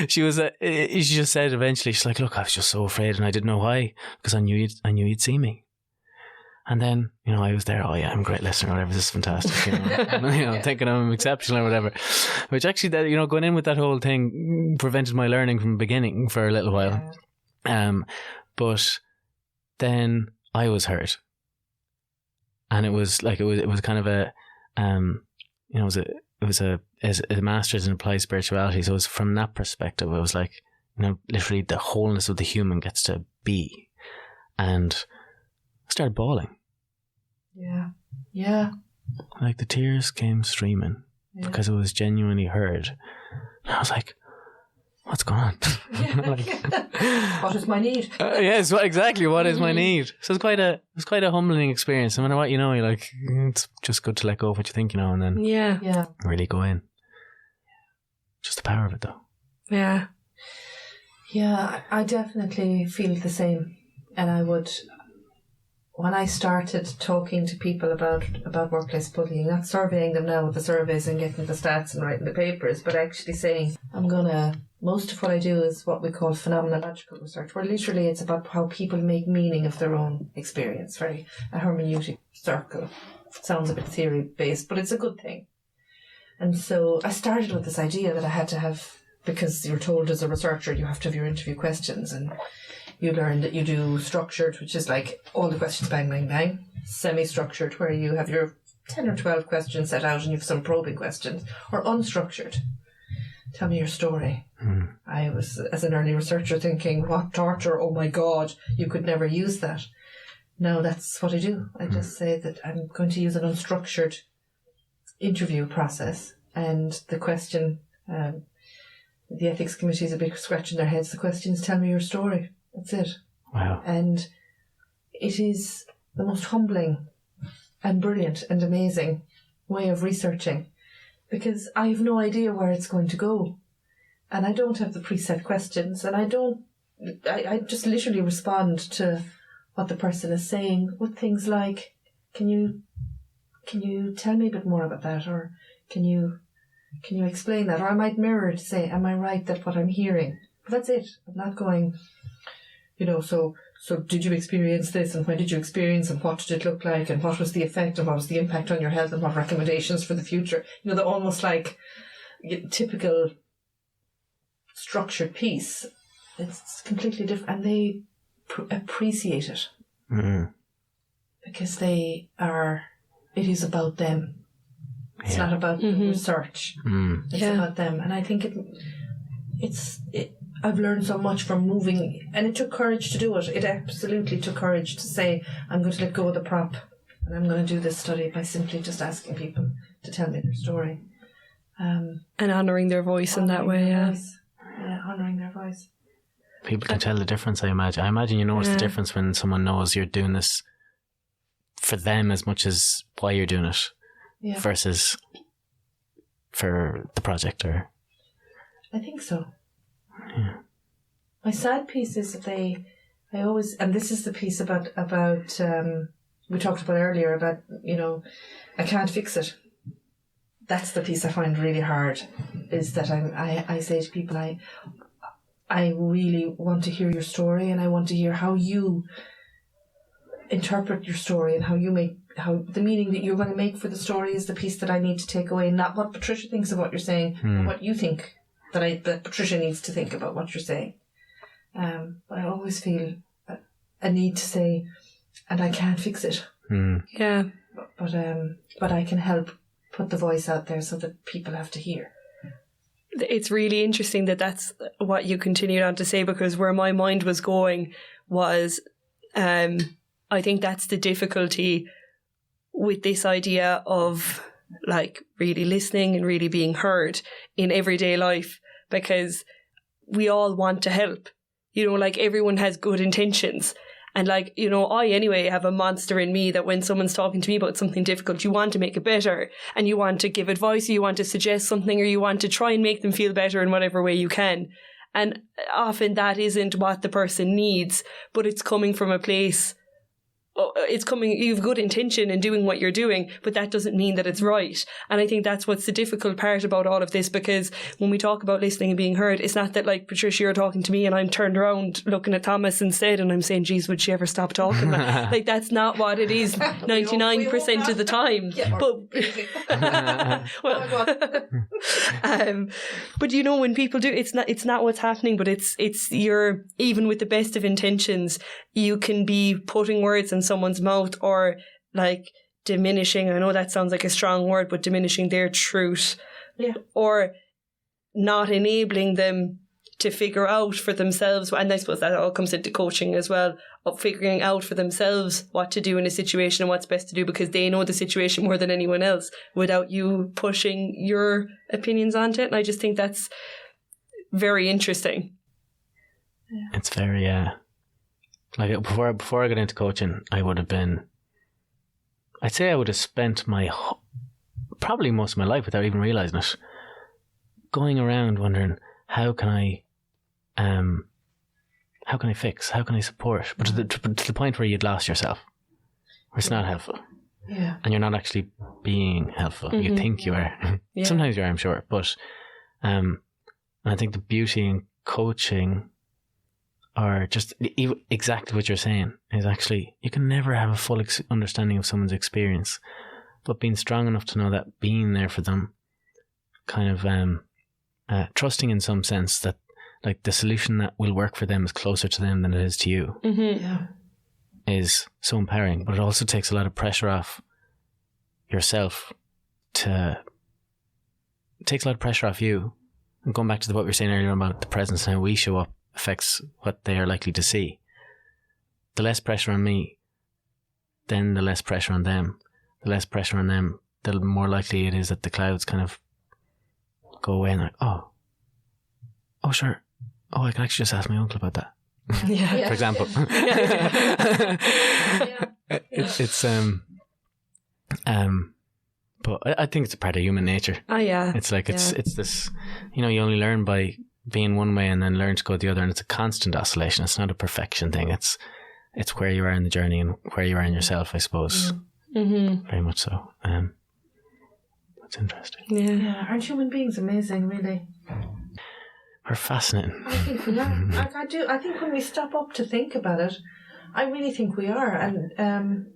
She just said eventually, she's like, "Look, I was just so afraid, and I didn't know why, because I knew you'd see me." And then, you know, I was there, oh yeah, I'm a great listener or whatever, this is fantastic, you know, and, you know, thinking I'm exceptional or whatever, which actually, that, you know, going in with that whole thing prevented my learning from the beginning for a little while. But then I was hurt, and it was like, it was kind of a, you know, it was a master's in applied spirituality. So it was from that perspective, it was like, you know, literally the wholeness of the human gets to be. And I started bawling. Yeah. Like the tears came streaming because it was genuinely heard. And I was like, what's going on? What is my need? Yes, exactly. What is my need? So it's quite a humbling experience. No matter what, you know, you're like, it's just good to let go of what you think, you know, and then really go in. Just the power of it, though. Yeah. Yeah, I definitely feel the same. And I would, when I started talking to people about workplace bullying, not surveying them now with the surveys and getting the stats and writing the papers, but actually saying, most of what I do is what we call phenomenological research, where literally it's about how people make meaning of their own experience, very a hermeneutic circle. Sounds a bit theory-based, but it's a good thing. And so I started with this idea that I had to have, because you're told as a researcher you have to have your interview questions, and you learn that you do structured, which is like all the questions bang, bang, bang, semi-structured, where you have your 10 or 12 questions set out and you have some probing questions, or unstructured. Tell me your story. I was, as an early researcher, thinking, what torture, oh my God, you could never use that. No, that's what I do. I just say that I'm going to use an unstructured interview process, and the question, the ethics committee is a bit scratching their heads. The question is, tell me your story. That's it. Wow. And it is the most humbling and brilliant and amazing way of researching, because I have no idea where it's going to go. And I don't have the preset questions, and I just literally respond to what the person is saying with things like, can you tell me a bit more about that? Or can you explain that? Or I might mirror to say, am I right that what I'm hearing? But that's it. I'm not going, so did you experience this, and when did you experience, and what did it look like, and what was the effect, and what was the impact on your health, and what recommendations for the future? They're almost like typical structured piece. It's completely different, and they appreciate it because it is about them. It's not about research. It's about them, and I think I've learned so much from moving, and it took courage to do it. It absolutely took courage to say, I'm going to let go of the prop, and I'm going to do this study by simply just asking people to tell me their story. And honouring their voice in that way, yeah. Honouring their voice. People can tell the difference, I imagine. I imagine you notice the difference when someone knows you're doing this for them as much as why you're doing it versus for the project. Or I think so. Yeah. My sad piece is that I always, and this is the piece about we talked about earlier about, I can't fix it. That's the piece I find really hard, is that I say to people, I really want to hear your story, and I want to hear how you interpret your story, and how the meaning that you're going to make for the story is the piece that I need to take away, not what Patricia thinks of what you're saying, but what you think that Patricia needs to think about what you're saying. But I always feel a need to say, and I can't fix it. Yeah. But I can help put the voice out there so that people have to hear. It's really interesting that that's what you continued on to say, because where my mind was going was, I think that's the difficulty with this idea of like really listening and really being heard in everyday life, because we all want to help. Like everyone has good intentions. And like, I anyway have a monster in me that when someone's talking to me about something difficult, you want to make it better, and you want to give advice, or you want to suggest something, or you want to try and make them feel better in whatever way you can. And often that isn't what the person needs, but it's coming from a place, you have good intention in doing what you're doing, but that doesn't mean that it's right. And I think that's what's the difficult part about all of this, because when we talk about listening and being heard, it's not that like Patricia, you're talking to me and I'm turned around looking at Thomas instead and I'm saying, geez, would she ever stop talking? Like that's not what it is 99% of the time. Yeah, but when people do, it's not what's happening, but it's you're, even with the best of intentions, you can be putting words in someone's mouth, or like diminishing, I know that sounds like a strong word, but diminishing their truth, or not enabling them to figure out for themselves. And I suppose that all comes into coaching as well, of figuring out for themselves what to do in a situation and what's best to do, because they know the situation more than anyone else, without you pushing your opinions onto it. And I just think that's very interesting. It's very like before I got into coaching, I'd say I would have spent probably most of my life without even realising it, going around wondering, how can I fix? How can I support? But to the point where you'd lost yourself, where it's not helpful. Yeah. And you're not actually being helpful. You think you are. Yeah. Sometimes you are, I'm sure. But and I think the beauty in coaching, or just exactly what you're saying, is actually you can never have a full understanding of someone's experience, but being strong enough to know that being there for them, kind of trusting in some sense that like the solution that will work for them is closer to them than it is to you, Yeah. is so empowering. But it also takes a lot of pressure off yourself. It takes a lot of pressure off you. And going back to what we were saying earlier about the presence and how we show up affects what they are likely to see. The less pressure on me, then the less pressure on them. The less pressure on them, the more likely it is that the clouds kind of go away and like, oh sure, I can actually just ask my uncle about that. Yeah. For example. It's but I think it's a part of human nature. Oh, yeah. It's like it's this, you only learn by being one way and then learn to go the other, and it's a constant oscillation. It's not a perfection thing. It's where you are in the journey and where you are in yourself, I suppose. Mm-hmm. Very much so. That's interesting. Yeah. Aren't human beings amazing, really? We're fascinating. I think we are. Like I think when we stop up to think about it, I really think we are. And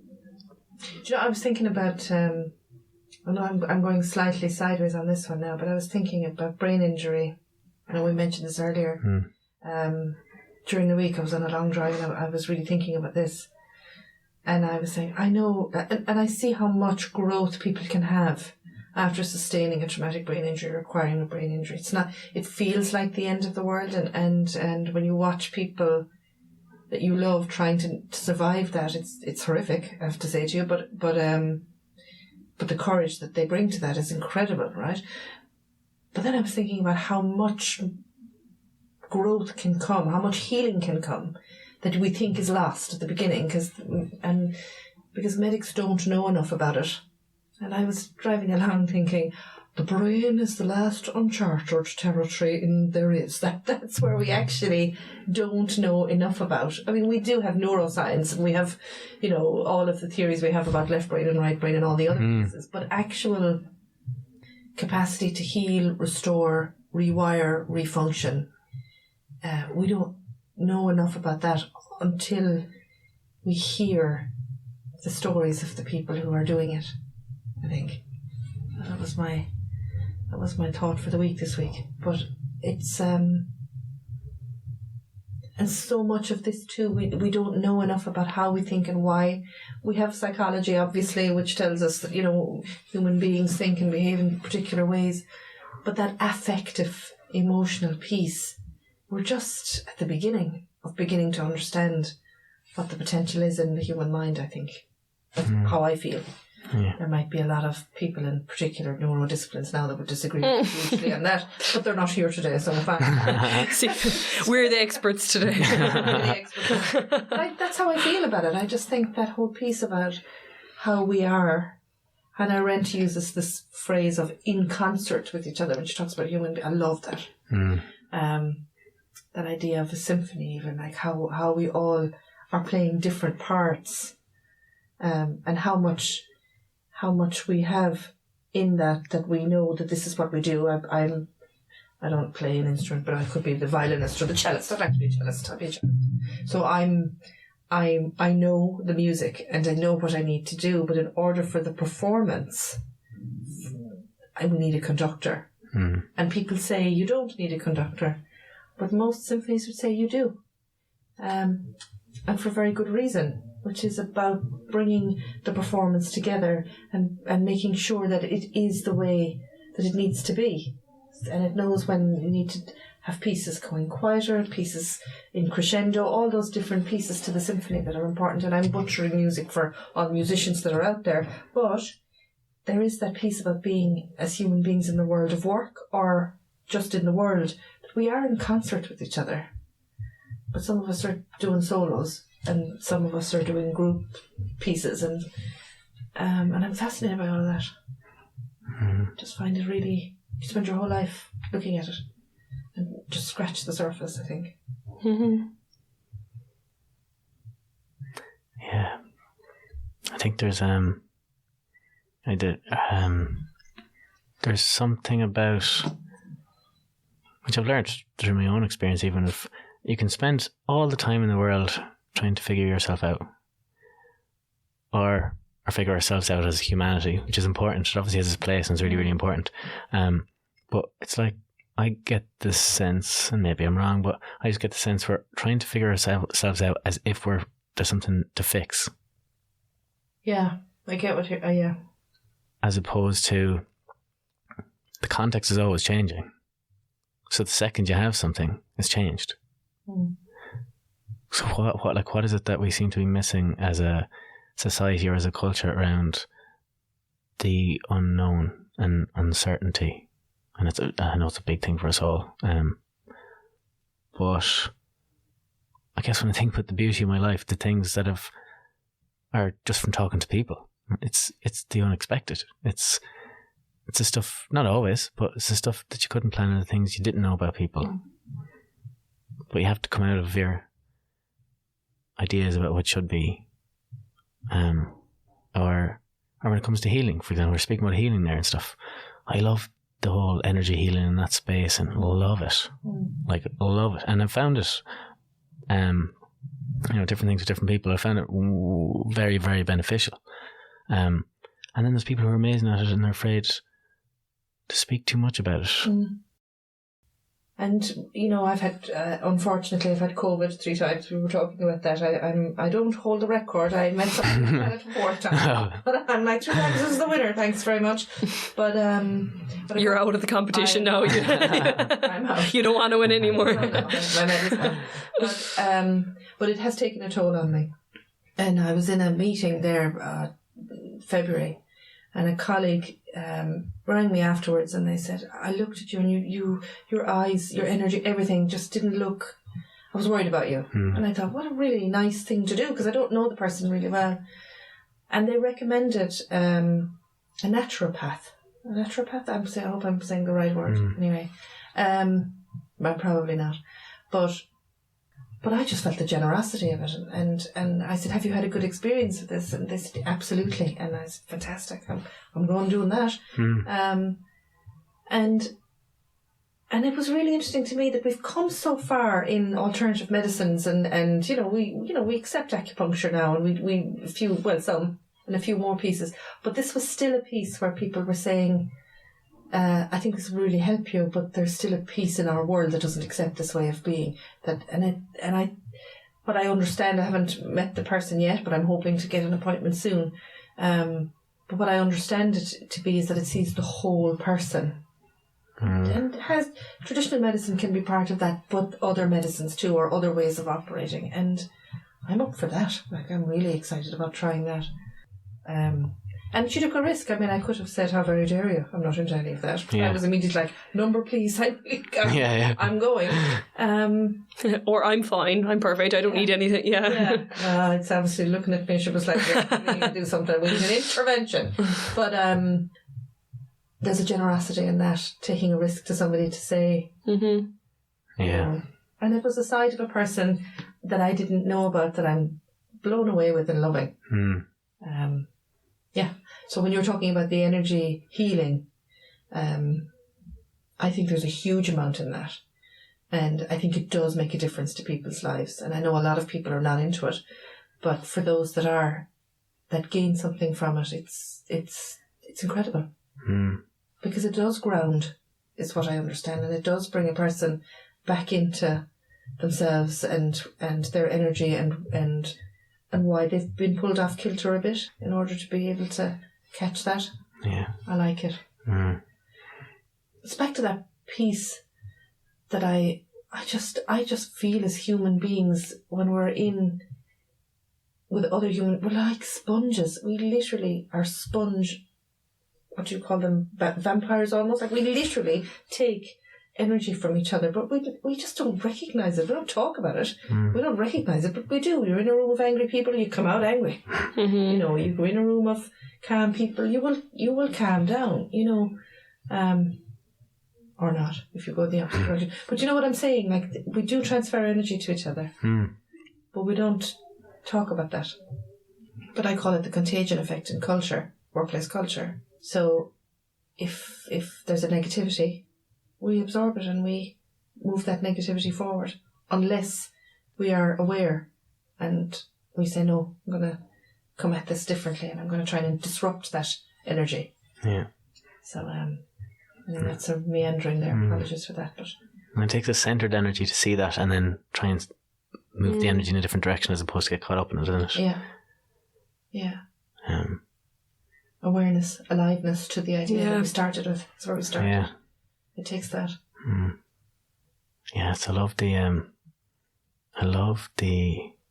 I was thinking about. I know I'm going slightly sideways on this one now, but I was thinking about brain injury. I know we mentioned this earlier. During the week, I was on a long drive and I was really thinking about this. And I was saying, I know, and I see how much growth people can have after sustaining a traumatic brain injury, requiring a brain injury. It feels like the end of the world. And when you watch people that you love trying to survive that, it's horrific, I have to say to you. But the courage that they bring to that is incredible, right? But then I was thinking about how much growth can come, how much healing can come that we think is lost at the beginning, because medics don't know enough about it. And I was driving along thinking, the brain is the last uncharted territory there is. That's where we actually don't know enough about. I mean, we do have neuroscience and we have, all of the theories we have about left brain and right brain and all the other pieces, but actual capacity to heal, restore, rewire, refunction, we don't know enough about that until we hear the stories of the people who are doing it, I think. That was my thought for the week this week. But it's and so much of this too, we don't know enough about how we think and why. We have psychology, obviously, which tells us that human beings think and behave in particular ways, but that affective, emotional piece, we're just at the beginning to understand what the potential is in the human mind, I think. That's how I feel. Yeah. There might be a lot of people in particular neurodisciplines now that would disagree hugely on that, but they're not here today, so fine. See, we're the experts today. That's how I feel about it. I just think that whole piece about how we are, Hannah Arendt uses this phrase of in concert with each other when she talks about human beings. I love that. That idea of a symphony, even like how we all are playing different parts, and how much we have in that we know that this is what we do. I don't play an instrument, but I could be the violinist or the cellist. I'd like to be a cellist. I'd be a cellist. So I know the music and I know what I need to do, but in order for the performance, I will need a conductor. And people say you don't need a conductor, but most symphonies would say you do, and for very good reason, which is about bringing the performance together and making sure that it is the way that it needs to be. And it knows when you need to have pieces going quieter, pieces in crescendo, all those different pieces to the symphony that are important. And I'm butchering music for all the musicians that are out there, but there is that piece about being as human beings in the world of work or just in the world, that we are in concert with each other. But some of us are doing solos and some of us are doing group pieces, and I'm fascinated by all of that. Just find it really you spend your whole life looking at it and just scratch the surface, I think. Mm-hmm. Yeah, I think there's there's something about, which I've learned through my own experience, even if you can spend all the time in the world trying to figure yourself out, or figure ourselves out as humanity, which is important. It obviously has its place and it's really, really important. But it's like, I get this sense, and maybe I'm wrong, but I just get the sense we're trying to figure ourselves out as if there's something to fix. Yeah, I get what you're... yeah. As opposed to, the context is always changing. So the second you have something, it's changed. Mm. So what is it that we seem to be missing as a society or as a culture around the unknown and uncertainty? And I know it's a big thing for us all. But I guess when I think about the beauty of my life, the things that are just from talking to people. It's the unexpected. It's the stuff, not always, but it's the stuff that you couldn't plan, and the things you didn't know about people. But you have to come out of your ideas about what should be. Or when it comes to healing, for example, we're speaking about healing there and stuff. I love the whole energy healing in that space and love it. Like, love it. And I've found it, different things with different people. I found it very, very beneficial. And then there's people who are amazing at it and they're afraid to speak too much about it. And, I've had, unfortunately, I've had COVID 3 times. We were talking about that. I don't hold the record. I meant something had it 4 times. But I'm like, 2 times is the winner. Thanks very much. But you're out of the competition now. I'm out. You don't want to win anymore. No, but it has taken a toll on me. And I was in a meeting there, February, and a colleague rang me afterwards, and they said, I looked at you and your eyes, your energy, everything just didn't look... I was worried about you. And I thought, what a really nice thing to do, because I don't know the person really well. And they recommended a naturopath. A naturopath? I hope I'm saying the right word. Anyway, but probably not. But I just felt the generosity of it, and I said, have you had a good experience with this? And they said, absolutely. And I said, fantastic. I'm going doing that. And it was really interesting to me that we've come so far in alternative medicines, and we accept acupuncture now, and we some and a few more pieces. But this was still a piece where people were saying, I think this will really help you, but there's still a piece in our world that doesn't accept this way of being. But I understand, I haven't met the person yet, but I'm hoping to get an appointment soon. But what I understand it to be is that it sees the whole person. And traditional medicine can be part of that, but other medicines too, or other ways of operating. And I'm up for that. Like, I'm really excited about trying that. And she took a risk. I mean, I could have said, how very dare you? I'm not into any of that. I was immediately like, number please, I'm going. Or I'm fine, I'm perfect, I don't need anything. It's obviously looking at me, she was like, we need to do something, we need an intervention. But there's a generosity in that, taking a risk to somebody to say. Yeah. And it was a side of a person that I didn't know about that I'm blown away with and loving. So when you're talking about the energy healing, I think there's a huge amount in that. And I think it does make a difference to people's lives. And I know a lot of people are not into it, but for those that gain something from it, it's incredible. Because it does ground, is what I understand, and it does bring a person back into themselves and their energy and why they've been pulled off kilter a bit in order to be able to catch that. Yeah. I like it. It's back to that piece that I just feel as human beings when we're in with other human, we're like sponges. We literally are sponge, what do you call them, vampires almost. Like, we literally take energy from each other, but we just don't recognise it. We don't talk about it. We don't recognise it, but we do. You're in a room of angry people, you come out angry. You go in a room of calm people, you will calm down. or not, if you go the opposite direction. But you know what I'm saying? Like, we do transfer energy to each other, but we don't talk about that. But I call it the contagion effect in culture, workplace culture. So if there's a negativity, we absorb it and we move that negativity forward, unless we are aware and we say, no, I'm going to come at this differently and I'm going to try and disrupt that energy. Yeah. So I think that's a meandering there. Apologies for that. But and it takes a centered energy to see that and then try and move the energy in a different direction as opposed to get caught up in it, doesn't it? Yeah. Yeah. Awareness, aliveness to the idea that we started with. That's where we started. Yeah. It takes that. Yes, I love the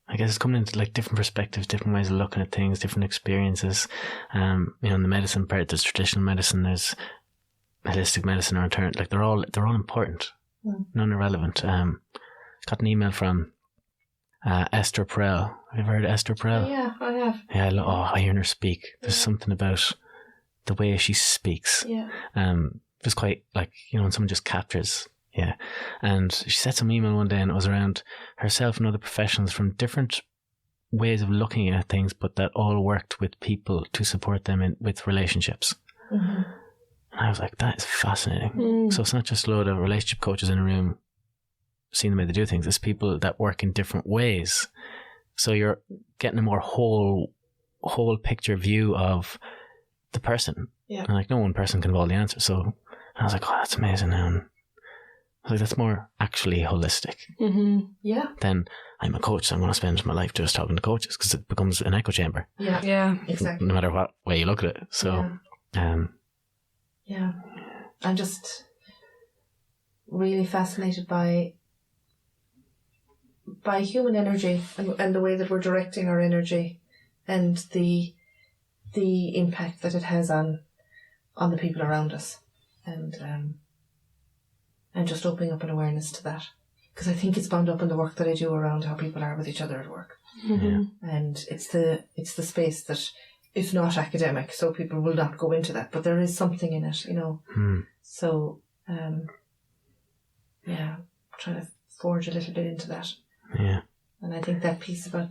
I guess it's coming into like different perspectives, different ways of looking at things, different experiences. In the medicine part, there's traditional medicine, there's holistic medicine, or alternative. Like they're all important. None are irrelevant. Got an email from Esther Perel. Have you ever heard of Esther Perel? Yeah, I have. Yeah, I hear her speak. There's something about the way she speaks. Yeah. Just quite like, when someone just captures. Yeah. And she sent some email one day and it was around herself and other professionals from different ways of looking at things, but that all worked with people to support them with relationships. And I was like, that is fascinating. So it's not just a load of relationship coaches in a room seeing the way they do things. It's people that work in different ways. So you're getting a more whole picture view of the person. Yeah. And like no one person can have all the answers. So I was like, oh, that's amazing. And I was like, that's more actually holistic. Yeah. Then I'm a coach, so I'm going to spend my life just talking to coaches because it becomes an echo chamber. Yeah. Yeah. Exactly. No matter what way you look at it. So, yeah. I'm just really fascinated by human energy and the way that we're directing our energy and the impact that it has on the people around us, and just opening up an awareness to that, because I think it's bound up in the work that I do around how people are with each other at work. And it's the space that is not academic, so people will not go into that, but there is something in it, so trying to forge a little bit into that. And I think that piece about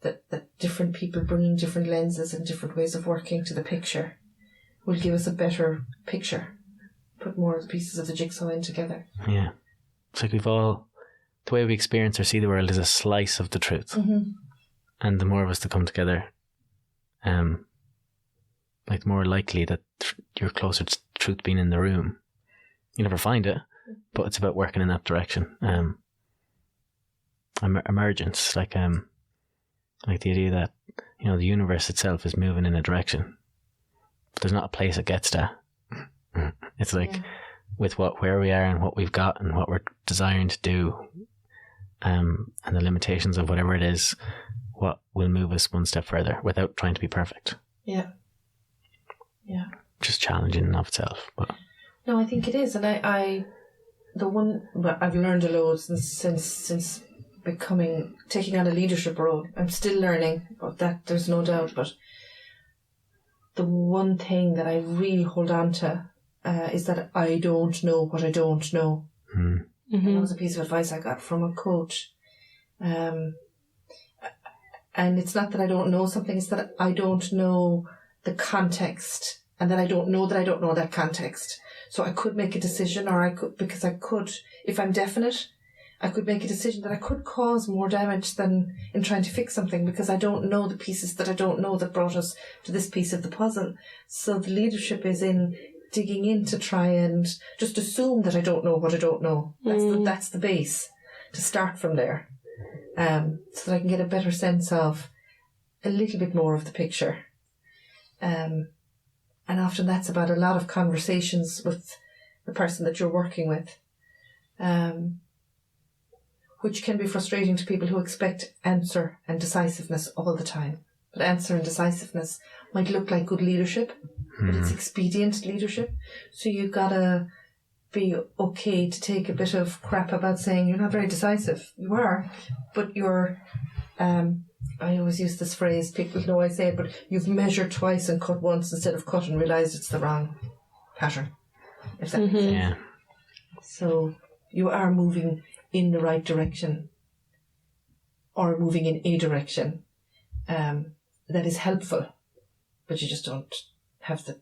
that different people bringing different lenses and different ways of working to the picture will give us a better picture, put more of the pieces of the jigsaw in together. Yeah. It's like the way we experience or see the world is a slice of the truth. And the more of us that come together, like more likely that you're closer to truth being in the room. You never find it, but it's about working in that direction. Emergence, like the idea that, the universe itself is moving in a direction, but there's not a place it gets to. It's like with where we are and what we've got and what we're desiring to do, and the limitations of whatever it is, what will move us one step further without trying to be perfect. Yeah. Just challenging in of itself. But no, I think it is, and I've learned a lot since taking on a leadership role. I'm still learning about that, there's no doubt, but the one thing that I really hold on to is that I don't know what I don't know. And that was a piece of advice I got from a coach. And it's not that I don't know something, it's that I don't know the context, and that I don't know that context. So I could make a decision, because I could, if I'm definite, I could make a decision that I could cause more damage than in trying to fix something, because I don't know the pieces that I don't know that brought us to this piece of the puzzle. So the leadership is in digging in to try and just assume that I don't know what I don't know. That's the base, to start from there, so that I can get a better sense of a little bit more of the picture. And often that's about a lot of conversations with the person that you're working with, which can be frustrating to people who expect answer and decisiveness all the time. But answer and decisiveness might look like good leadership, but it's expedient leadership. So you've got to be okay to take a bit of crap about saying you're not very decisive. You are, but you're... I always use this phrase, people know I say it, but you've measured twice and cut once instead of cut and realised it's the wrong pattern. If that makes sense. So you are moving in the right direction, or moving in a direction that is helpful, but you just don't have the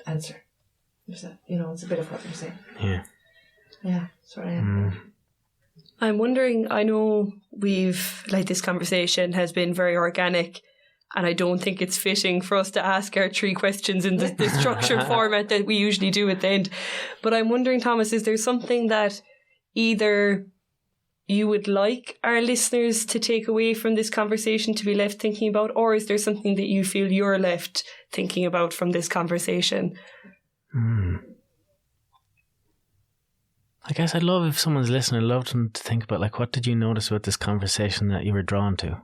answer. It's a bit of what you're saying. Yeah. Yeah, sorry. I am. I'm wondering, I know this conversation has been very organic, and I don't think it's fitting for us to ask our 3 questions in the structured format that we usually do at the end. But I'm wondering, Thomas, is there something that either you would like our listeners to take away from this conversation to be left thinking about, or is there something that you feel you're left thinking about from this conversation? I guess I'd love, if someone's listening, I'd love them to think about, like, what did you notice about this conversation that you were drawn to?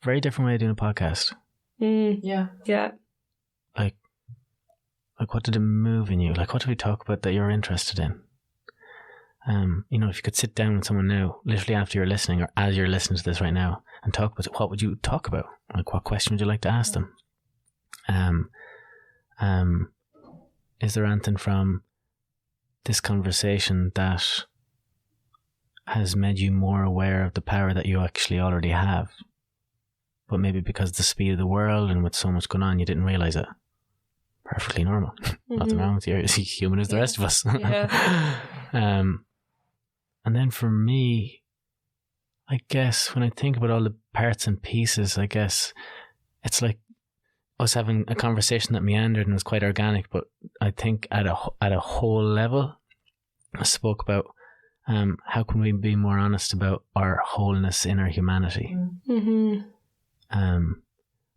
Very different way of doing a podcast. Yeah. Yeah. Like what did it move in you? Like, what did we talk about that you're interested in? If you could sit down with someone now, literally after you're listening, or as you're listening to this right now, and talk about it, what would you talk about? Like, what question would you like to ask them? Is there anything from this conversation that has made you more aware of the power that you actually already have, but maybe because of the speed of the world and with so much going on, you didn't realize it? Perfectly normal. Nothing wrong with you. You're human as the rest of us. Yeah. And then for me, I guess when I think about all the parts and pieces, I guess it's like us having a conversation that meandered and was quite organic, but I think at a whole level, I spoke about how can we be more honest about our wholeness in our humanity, and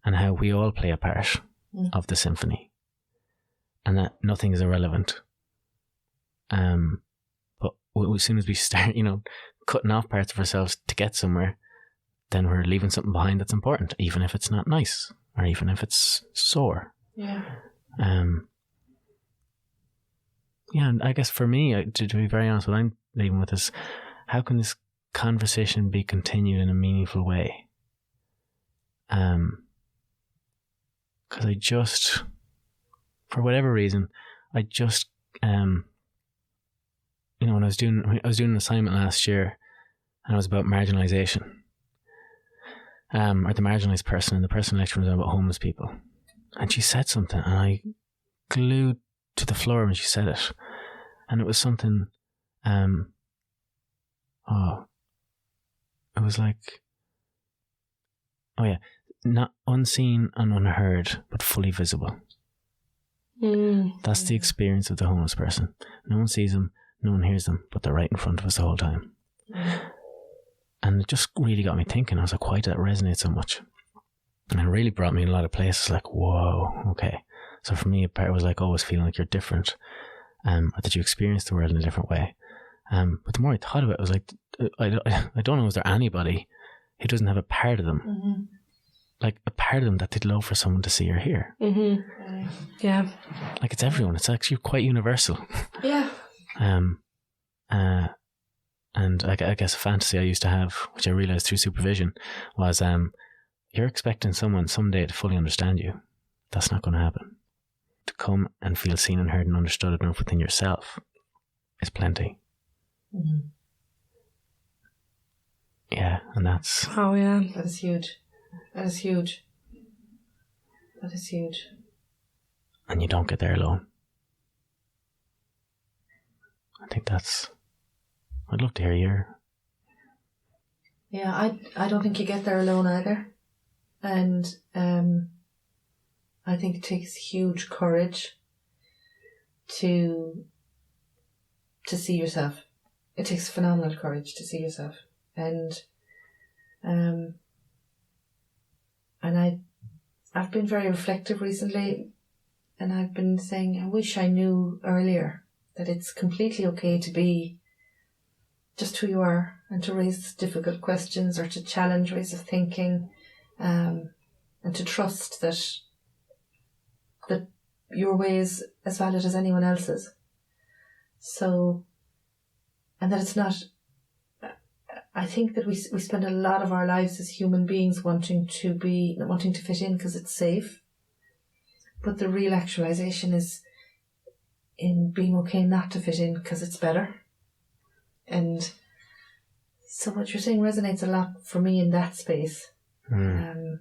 how we all play a part of the symphony, and that nothing is irrelevant. But as soon as we start, cutting off parts of ourselves to get somewhere, then we're leaving something behind that's important, even if it's not nice, or even if it's sore. Yeah. And I guess for me, to be very honest, what I'm leaving with is, how can this conversation be continued in a meaningful way? Because I just, for whatever reason, when I was doing an assignment last year, and it was about marginalisation, or the marginalised person, and the person lecturing was about homeless people, and she said something, and I glued to the floor when she said it, and it was something. It was like, not unseen and unheard, but fully visible. That's the experience of the homeless person. No one sees them, no one hears them, but they're right in front of us the whole time. And it just really got me thinking. I was like, why did that resonate so much? And it really brought me in a lot of places, like, whoa, okay. So for me, a part was like always feeling like you're different, or that you experience the world in a different way. But the more I thought about it, I was like, I don't know, is there anybody who doesn't have a part of them, like a part of them that they'd love for someone to see or hear? Yeah. Like, it's everyone. It's actually quite universal. Yeah. And I guess a fantasy I used to have, which I realised through supervision, was you're expecting someone someday to fully understand you. That's not going to happen. To come and feel seen and heard and understood enough within yourself is plenty. Yeah, and that's... Oh, yeah. That is huge. That is huge. That is huge. And you don't get there alone. I think that's... I'd love to hear your... Yeah, I don't think you get there alone either. And I think it takes huge courage to see yourself. It takes phenomenal courage to see yourself. And I've been very reflective recently, and I've been saying, I wish I knew earlier that it's completely okay to be just who you are, and to raise difficult questions, or to challenge ways of thinking, and to trust that your way is as valid as anyone else's. So, and that it's not... I think that we spend a lot of our lives as human beings wanting to fit in because it's safe. But the real actualization is in being okay not to fit in because it's better. And so what you're saying resonates a lot for me in that space. And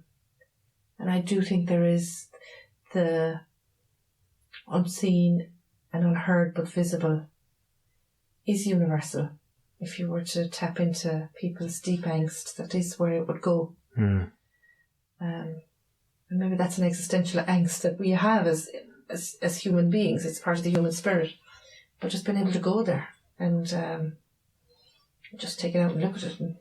I do think there is the unseen and unheard but visible is universal. If you were to tap into people's deep angst, that is where it would go. And maybe that's an existential angst that we have as human beings. It's part of the human spirit. But just being able to go there and just take it out and look at it and,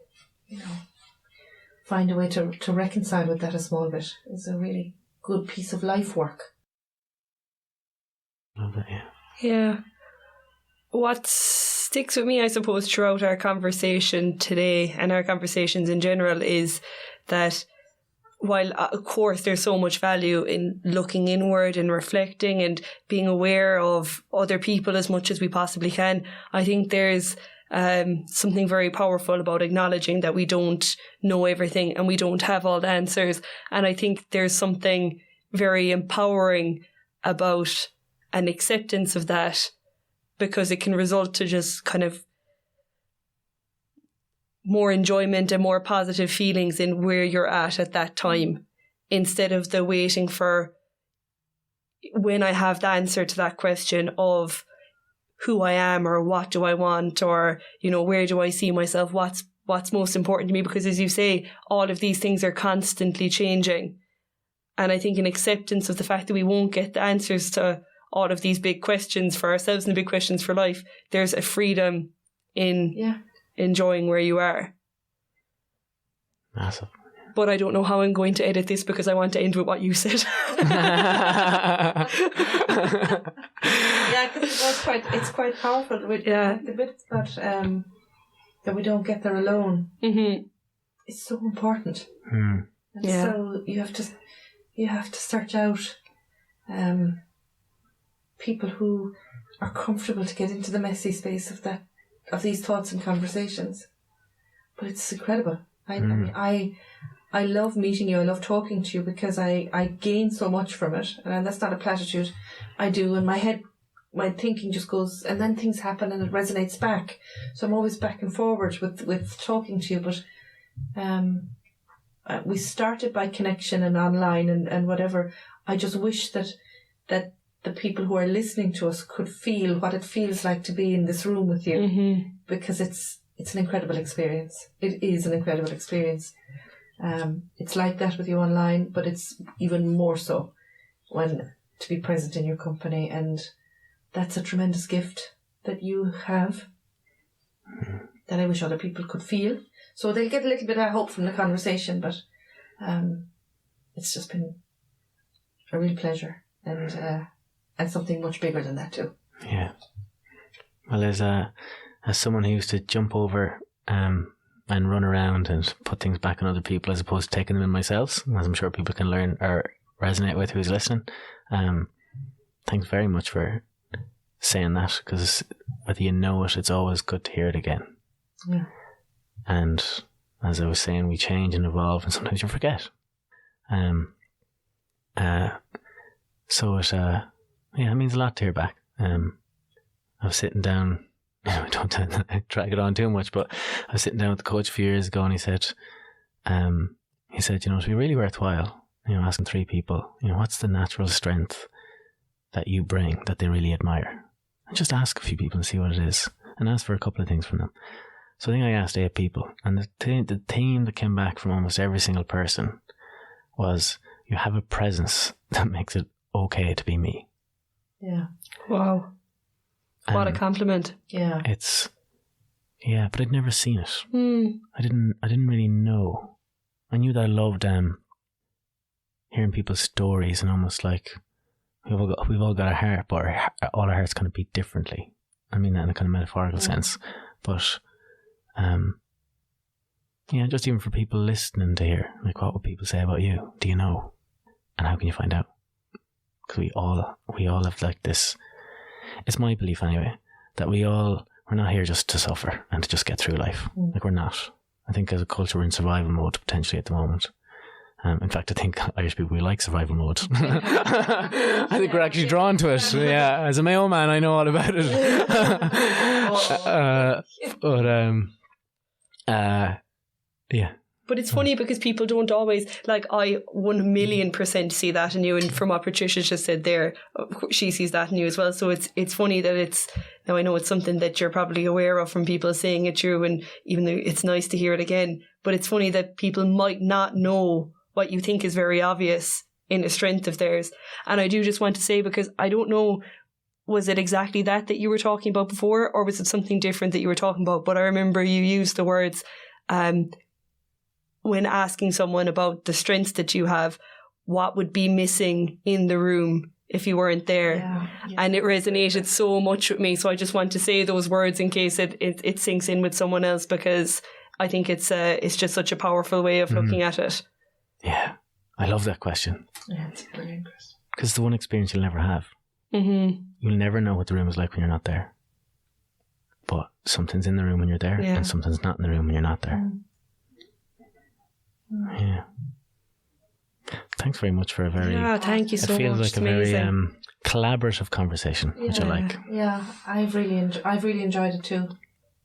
find a way to reconcile with that a small bit is a really good piece of life work. Love it, yeah. Yeah. What sticks with me, I suppose, throughout our conversation today and our conversations in general is that while, of course, there's so much value in looking inward and reflecting and being aware of other people as much as we possibly can, I think there's something very powerful about acknowledging that we don't know everything and we don't have all the answers. And I think there's something very empowering about an acceptance of that, because it can result to just kind of more enjoyment and more positive feelings in where you're at that time, instead of the waiting for when I have the answer to that question of who I am or what do I want or, where do I see myself, what's most important to me, because as you say, all of these things are constantly changing. And I think an acceptance of the fact that we won't get the answers to all of these big questions for ourselves and the big questions for life, there's a freedom in enjoying where you are. Massive. But I don't know how I'm going to edit this because I want to end with what you said. Yeah, because it's quite powerful. The bit about that we don't get there alone. Mm-hmm. It's so important. Mm. And so you have to search out people who are comfortable to get into the messy space of these thoughts and conversations. But it's incredible. I mean, I love meeting you. I love talking to you because I gain so much from it. And that's not a platitude. I do. In my head, my thinking just goes, and then things happen and it resonates back. So I'm always back and forward with talking to you. But we started by connection and online and whatever. I just wish that the people who are listening to us could feel what it feels like to be in this room with you, because it's an incredible experience. It is an incredible experience. It's like that with you online, but it's even more so when to be present in your company, and that's a tremendous gift that you have that I wish other people could feel. So they'll get a little bit of hope from the conversation, but it's just been a real pleasure and something much bigger than that too. Yeah. Well, as someone who used to jump over and run around and put things back on other people as opposed to taking them in myself, as I'm sure people can learn or resonate with who's listening, thanks very much for saying that, because whether you know it, it's always good to hear it again. Yeah. And as I was saying, we change and evolve, and sometimes you forget. So it means a lot to hear back. I was sitting down, I don't drag it on too much, but I was sitting down with the coach a few years ago, and he said, it'd be really worthwhile, asking 3 people, what's the natural strength that you bring that they really admire? And just ask a few people and see what it is, and ask for a couple of things from them. So I think I asked 8 people, and the theme that came back from almost every single person was, you have a presence that makes it okay to be me. Yeah. Wow. What a compliment. Yeah. But I'd never seen it. I didn't really know. I knew that I loved hearing people's stories, and almost like we've all got a heart, but all our hearts kind of beat differently. I mean that in a kind of metaphorical sense. But just even for people listening to hear, like, what would people say about you? Do you know? And how can you find out? Because we all have like this. It's my belief anyway that we're not here just to suffer and to just get through life. Like, we're not. I think as a culture we're in survival mode potentially at the moment, In fact, I think Irish people, we like survival mode. I think we're actually drawn to it. Yeah, as a Mayo man, I know all about it. Yeah. But it's funny because people don't always, like, I 1,000,000% see that in you, and from what Patricia just said there, she sees that in you as well. So it's funny that now I know it's something that you're probably aware of from people saying it through, and even though it's nice to hear it again, but it's funny that people might not know what you think is very obvious in a strength of theirs. And I do just want to say, because I don't know, was it exactly that you were talking about before, or was it something different that you were talking about? But I remember you used the words, when asking someone about the strengths that you have, what would be missing in the room if you weren't there? Yeah. And it resonated so much with me. So I just want to say those words in case it sinks in with someone else, because I think it's just such a powerful way of looking at it. Yeah, I love that question. Yeah, it's a brilliant question. Because it's the one experience you'll never have. Mm-hmm. You'll never know what the room is like when you're not there. But something's in the room when you're there, and something's not in the room when you're not there. Yeah. Thanks very much for a very... Yeah, thank you so much. It feels like a very collaborative conversation, which I like. Yeah, I've really enjoyed it too.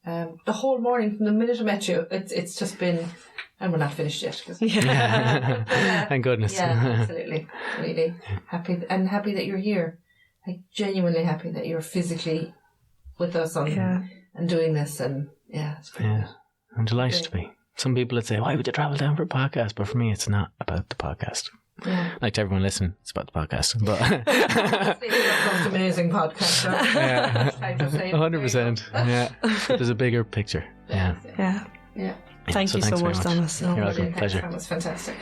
The whole morning, from the minute I met you, it's just been... And we're not finished yet. Thank goodness. Yeah, absolutely. Really happy that you're here. Like, genuinely happy that you're physically with us and doing this. And it's pretty good. I'm delighted to be. Some people would say, why would you travel down for a podcast? But for me, it's not about the podcast. Yeah. Like, to everyone listening, it's about the podcast. But it's an amazing podcast. Yeah. 100%. Yeah. But there's a bigger picture. Yeah. Thank you so much, Thomas. You're welcome. Pleasure. That was fantastic.